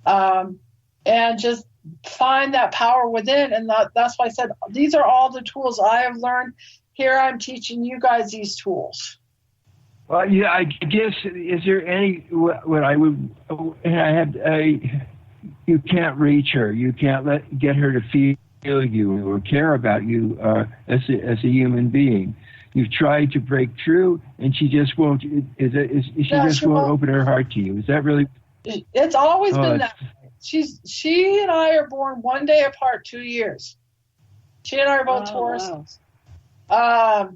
And just find that power within. And that's why I said, these are all the tools I have learned. Here I'm teaching you guys these tools. Well, yeah, I guess, is there any, you can't reach her. You can't get her to feel you or care about you as a human being. You've tried to break through, and she just won't. She won't open her heart to you. Is that really? It's always been that way. She and I are born one day apart, 2 years. She and I are both Tauruses. Wow.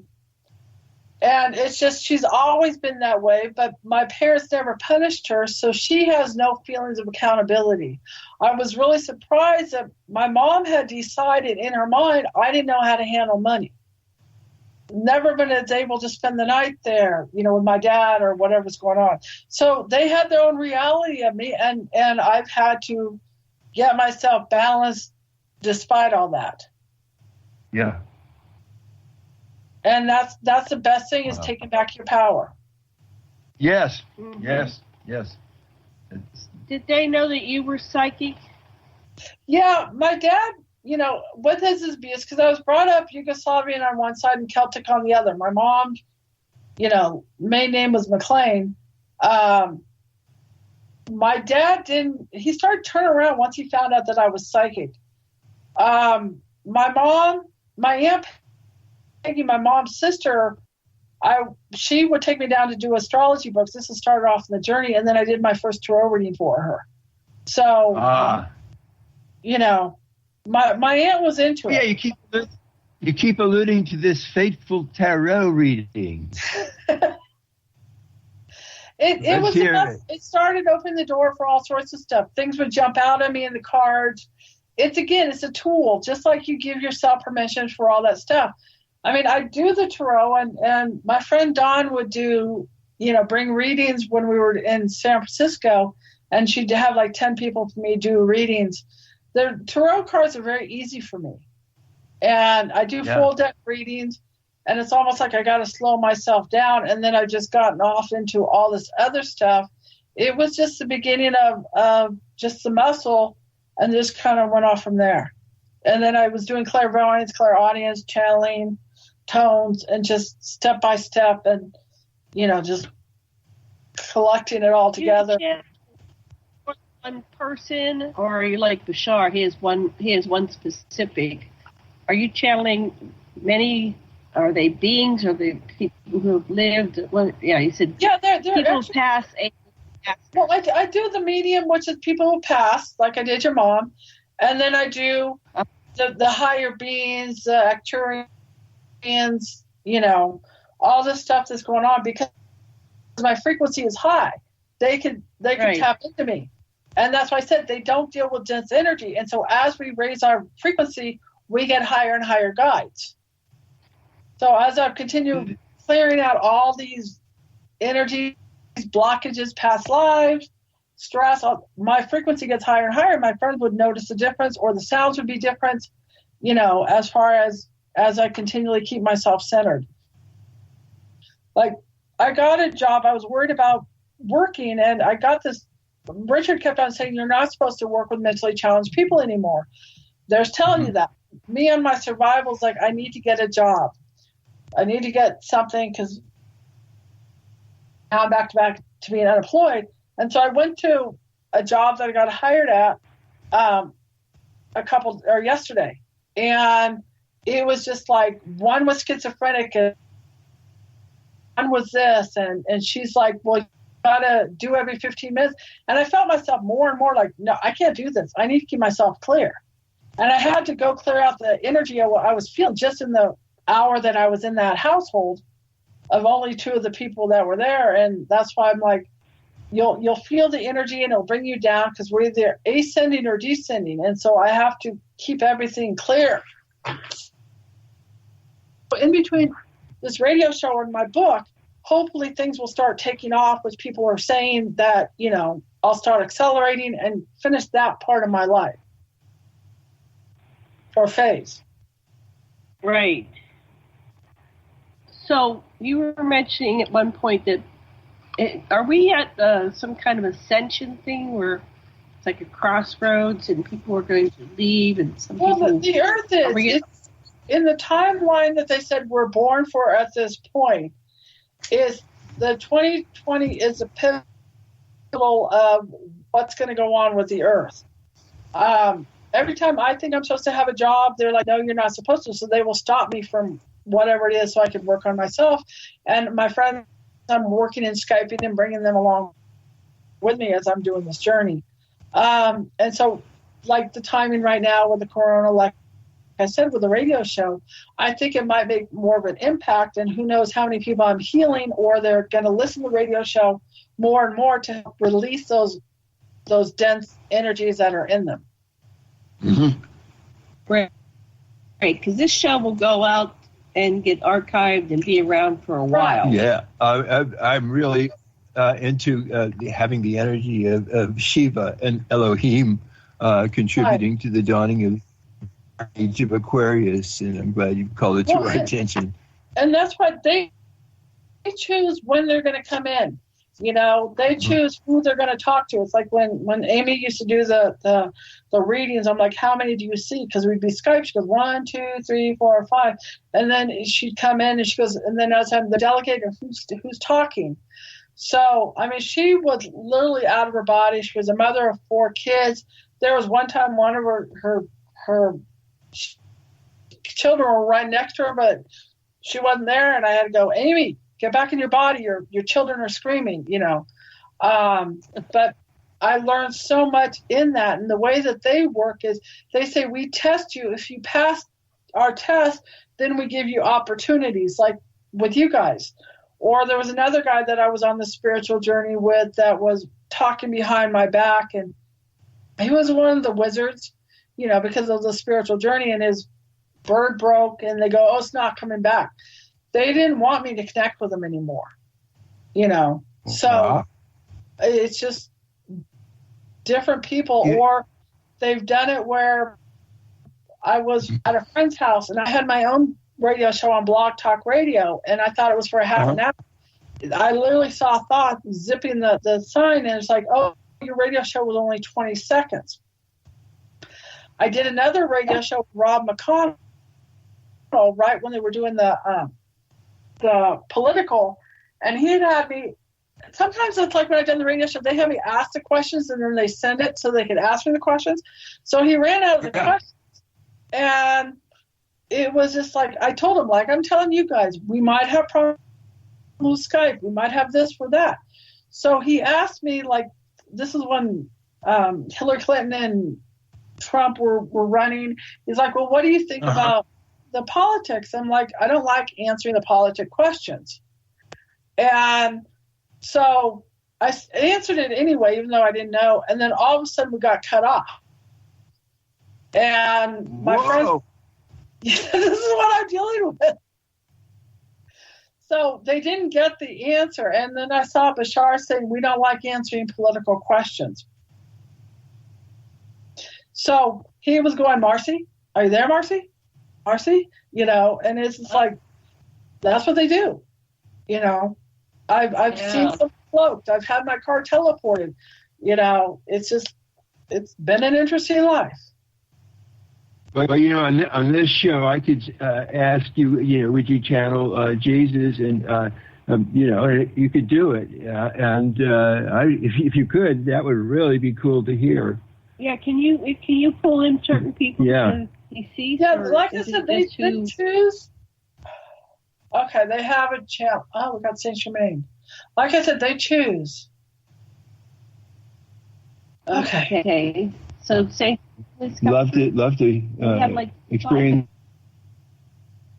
And it's just, she's always been that way, but my parents never punished her, so she has no feelings of accountability. I was really surprised that my mom had decided in her mind I didn't know how to handle money. never been able to spend the night there, with my dad or whatever's going on. So they had their own reality of me, and I've had to get myself balanced despite all that. Yeah. And that's the best thing, is taking back your power. Yes. Mm-hmm. Yes. Did they know that you were psychic? Yeah, my dad, what has this be? It's because I was brought up Yugoslavian on one side and Celtic on the other. My mom, main name was McLean. My dad he started turning around once he found out that I was psychic. My mom, my Aunt Peggy, my mom's sister, she would take me down to do astrology books. This has started off in the journey, and then I did my first tarot reading for her. So, my aunt was into it. Yeah, you keep alluding to this fateful tarot reading. It started opening the door for all sorts of stuff. Things would jump out at me in the cards. It's a tool, just like you give yourself permission for all that stuff. I mean, I do the tarot, and my friend Dawn would do, bring readings when we were in San Francisco, and she'd have like 10 people for me do readings. The tarot cards are very easy for me. And I do full deck readings, and it's almost like I got to slow myself down. And then I've just gotten off into all this other stuff. It was just the beginning of just the muscle, and just kind of went off from there. And then I was doing clairvoyance, clairaudience, channeling, tones, and just step by step, and just collecting it all together. One person, or are you like Bashar? He has one specific. Are you channeling many? Are they beings? Are they people who have lived? Well, yeah, you said. Yeah, they're people who pass. Well, I do the medium, which is people who pass, like I did your mom, and then I do the higher beings, the Acturians, all this stuff that's going on, because my frequency is high. They can tap into me. And that's why I said they don't deal with dense energy. And so as we raise our frequency, we get higher and higher guides. So as I continue clearing out all these energies, blockages, past lives, stress, my frequency gets higher and higher. My friends would notice the difference, or the sounds would be different, as far as I continually keep myself centered. Like, I got a job. I was worried about working, and I got this. Richard kept on saying, you're not supposed to work with mentally challenged people anymore. They're telling you that. Me and my survival's like, I need to get a job. I need to get something, because now I'm back to being unemployed. And so I went to a job that I got hired at yesterday. And it was just like, one was schizophrenic and one was this. And she's like, well, gotta do every 15 minutes. And I felt myself more and more like, no, I can't do this. I need to keep myself clear. And I had to go clear out the energy of what I was feeling just in the hour that I was in that household, of only two of the people that were there. And that's why I'm like, you'll feel the energy, and it'll bring you down, because we're either ascending or descending. And so I have to keep everything clear. But in between this radio show and my book, hopefully things will start taking off, which people are saying that, I'll start accelerating and finish that part of my life or phase. Right. So you were mentioning at one point that, are we at some kind of ascension thing where it's like a crossroads and people are going to leave, and some people... Well, the Earth is, in the timeline that they said we're born for at this point, is the 2020 is a pivotal of what's going to go on with the Earth. Every time I think I'm supposed to have a job, they're like, no, you're not supposed to. So they will stop me from whatever it is so I can work on myself. And my friends, I'm working and Skyping and bringing them along with me as I'm doing this journey. And so, like the timing right now with the corona, like I said, with the radio show, I think it might make more of an impact, and who knows how many people I'm healing, or they're going to listen to the radio show more and more to release those dense energies that are in them. Mm-hmm. Right. Because this show will go out and get archived and be around for a while. Yeah, I'm really into having the energy of Shiva and Elohim contributing to the dawning of the age of Aquarius, and I'm glad you called it to our attention. And that's what they choose when they're going to come in. You know, they choose who they're going to talk to. It's like when Amy used to do the readings, I'm like, how many do you see? Because we'd be Skype. She goes, 1, 2, 3, 4, 5. And then she'd come in and she goes, and then I was having the delegate, who's talking. So, I mean, she was literally out of her body. She was a mother of 4 kids. There was one time one of her children were right next to her, but she wasn't there. And I had to go, Amy, get back in your body. Your children are screaming, you know. But I learned so much in that. And the way that they work is they say, we test you. If you pass our test, then we give you opportunities, like with you guys. Or there was another guy that I was on the spiritual journey with that was talking behind my back. And he was one of the wizards, you know, because of the spiritual journey. And his bird broke. And they go, oh, it's not coming back. They didn't want me to connect with them anymore, you know. So it's just different people. Yeah. Or they've done it where I was at a friend's house and I had my own radio show on Blog Talk Radio, and I thought it was for a half an hour. I literally saw a thought zipping the sign, and it's like, oh, your radio show was only 20 seconds. I did another radio show with Rob McConnell right when they were doing the political, and he had me. Sometimes it's like when I've done the radio show, they have me ask the questions and then they send it so they could ask me the questions. So he ran out of the questions, and it was just like, I told him, like, I'm telling you guys, we might have problems with Skype. We might have this or that. So he asked me, like, this is when Hillary Clinton and Trump were running. He's like, well, what do you think about the politics? I'm like, I don't like answering the politic questions. And so I answered it anyway, even though I didn't know. And then all of a sudden we got cut off. And my friends, this is what I'm dealing with. So they didn't get the answer. And then I saw Bashar saying, we don't like answering political questions. So he was going, Marci, are you there, Marci? Marci? You know, and it's just like, that's what they do. You know, I've seen some float. I've had my car teleported. You know, it's been an interesting life. But you know, on this show, I could ask you, you know, would you channel Jesus, and you know, you could do it, and if you could, that would really be cool to hear. Yeah, can you pull in certain people? Yeah. You see? Yeah, like I said, they choose. Okay, they have a channel. Oh, we got Saint Germain. Like I said, they choose. Okay. So say. Love to experience.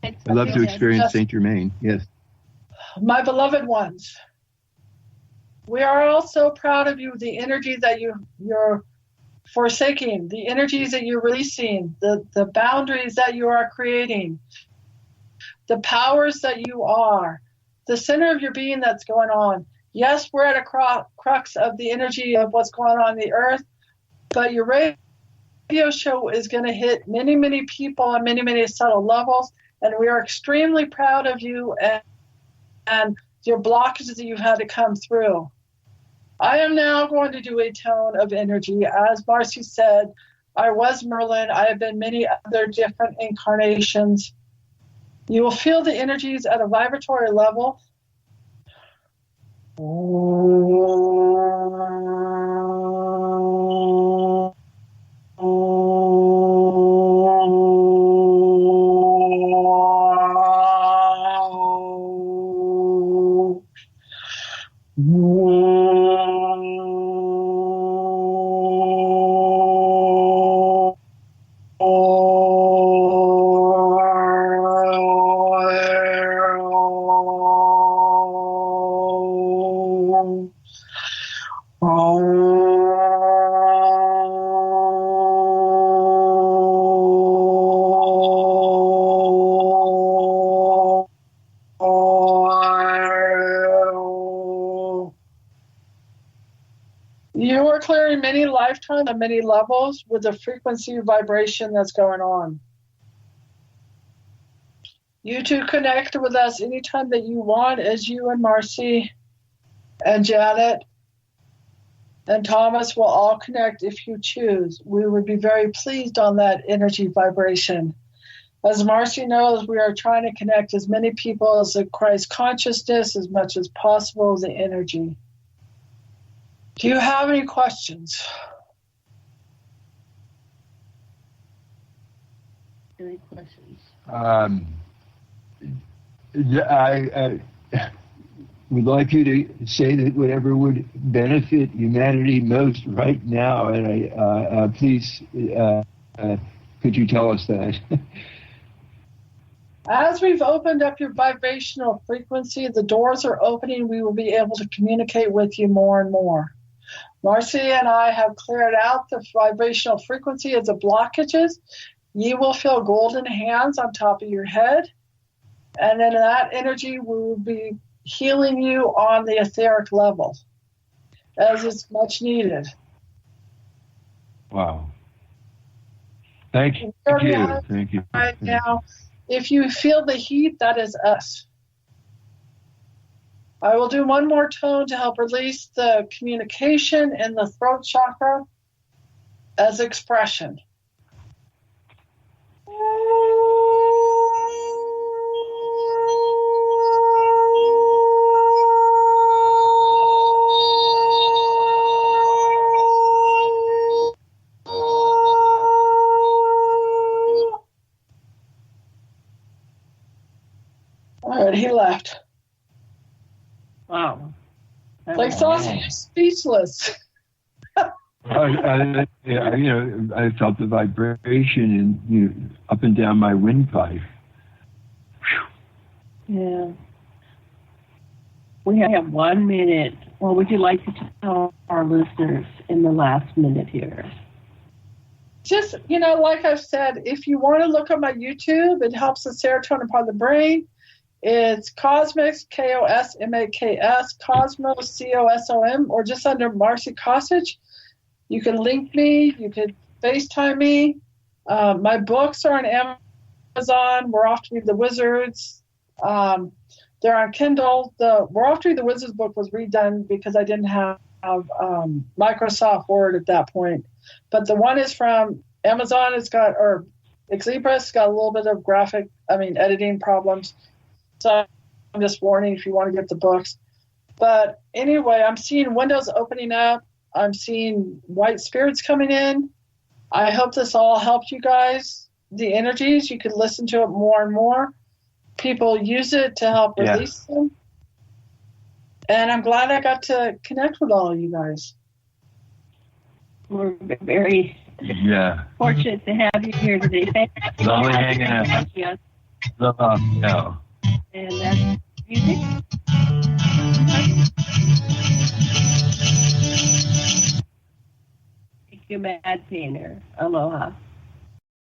I'd love to experience Saint Germain. Yes. My beloved ones, we are all so proud of you. The energy that you're forsaking, the energies that you're releasing, the boundaries that you are creating, the powers that you are, the center of your being that's going on. Yes, we're at a crux of the energy of what's going on in the earth, but your radio show is going to hit many, many people on many, many subtle levels, and we are extremely proud of you and your blockages that you've had to come through. I am now going to do a tone of energy. As Marci said, I was Merlin. I have been many other different incarnations. You will feel the energies at a vibratory level. You're clearing many lifetimes on many levels with the frequency vibration that's going on. You two connect with us anytime that you want, as you and Marci and Janet and Thomas will all connect if you choose. We would be very pleased on that energy vibration. As Marci knows, we are trying to connect as many people as the Christ consciousness as much as possible with the energy. Do you have any questions? Any questions? I would like you to say that whatever would benefit humanity most right now, and please, could you tell us that? As we've opened up your vibrational frequency, the doors are opening. We will be able to communicate with you more and more. Marci and I have cleared out the vibrational frequency of the blockages. You will feel golden hands on top of your head. And in that energy, we will be healing you on the etheric level, as it's much needed. Wow. Thank you. Thank you. Right now, if you feel the heat, that is us. I will do one more tone to help release the communication in the throat chakra as expression. All right, he left. Wow. Like Sasha, you're speechless. I felt the vibration and up and down my windpipe. Yeah. We have 1 minute. What would you like to tell our listeners in the last minute here? Just, like I've said, if you want to look at my YouTube, it helps the serotonin part of the brain. It's Cosmos, Kosmaks, Cosmos, COSOM, or just under Marci Kosich. You can link me. You can FaceTime me. My books are on Amazon. We're Off to Be the Wizards. They're on Kindle. The We're Off to Be the Wizards book was redone because I didn't have Microsoft Word at that point. But the one is from Amazon. Exlibris. It's got a little bit of editing problems. So I'm just warning if you want to get the books. But anyway, I'm seeing windows opening up. I'm seeing white spirits coming in. I hope this all helped you guys. The energies, you could listen to it more and more. People use it to help release them. And I'm glad I got to connect with all of you guys. We're very fortunate to have you here today. Thank you. Lovely hanging out. Yes. No. And that's music. Thank you, Mad Painter. Aloha.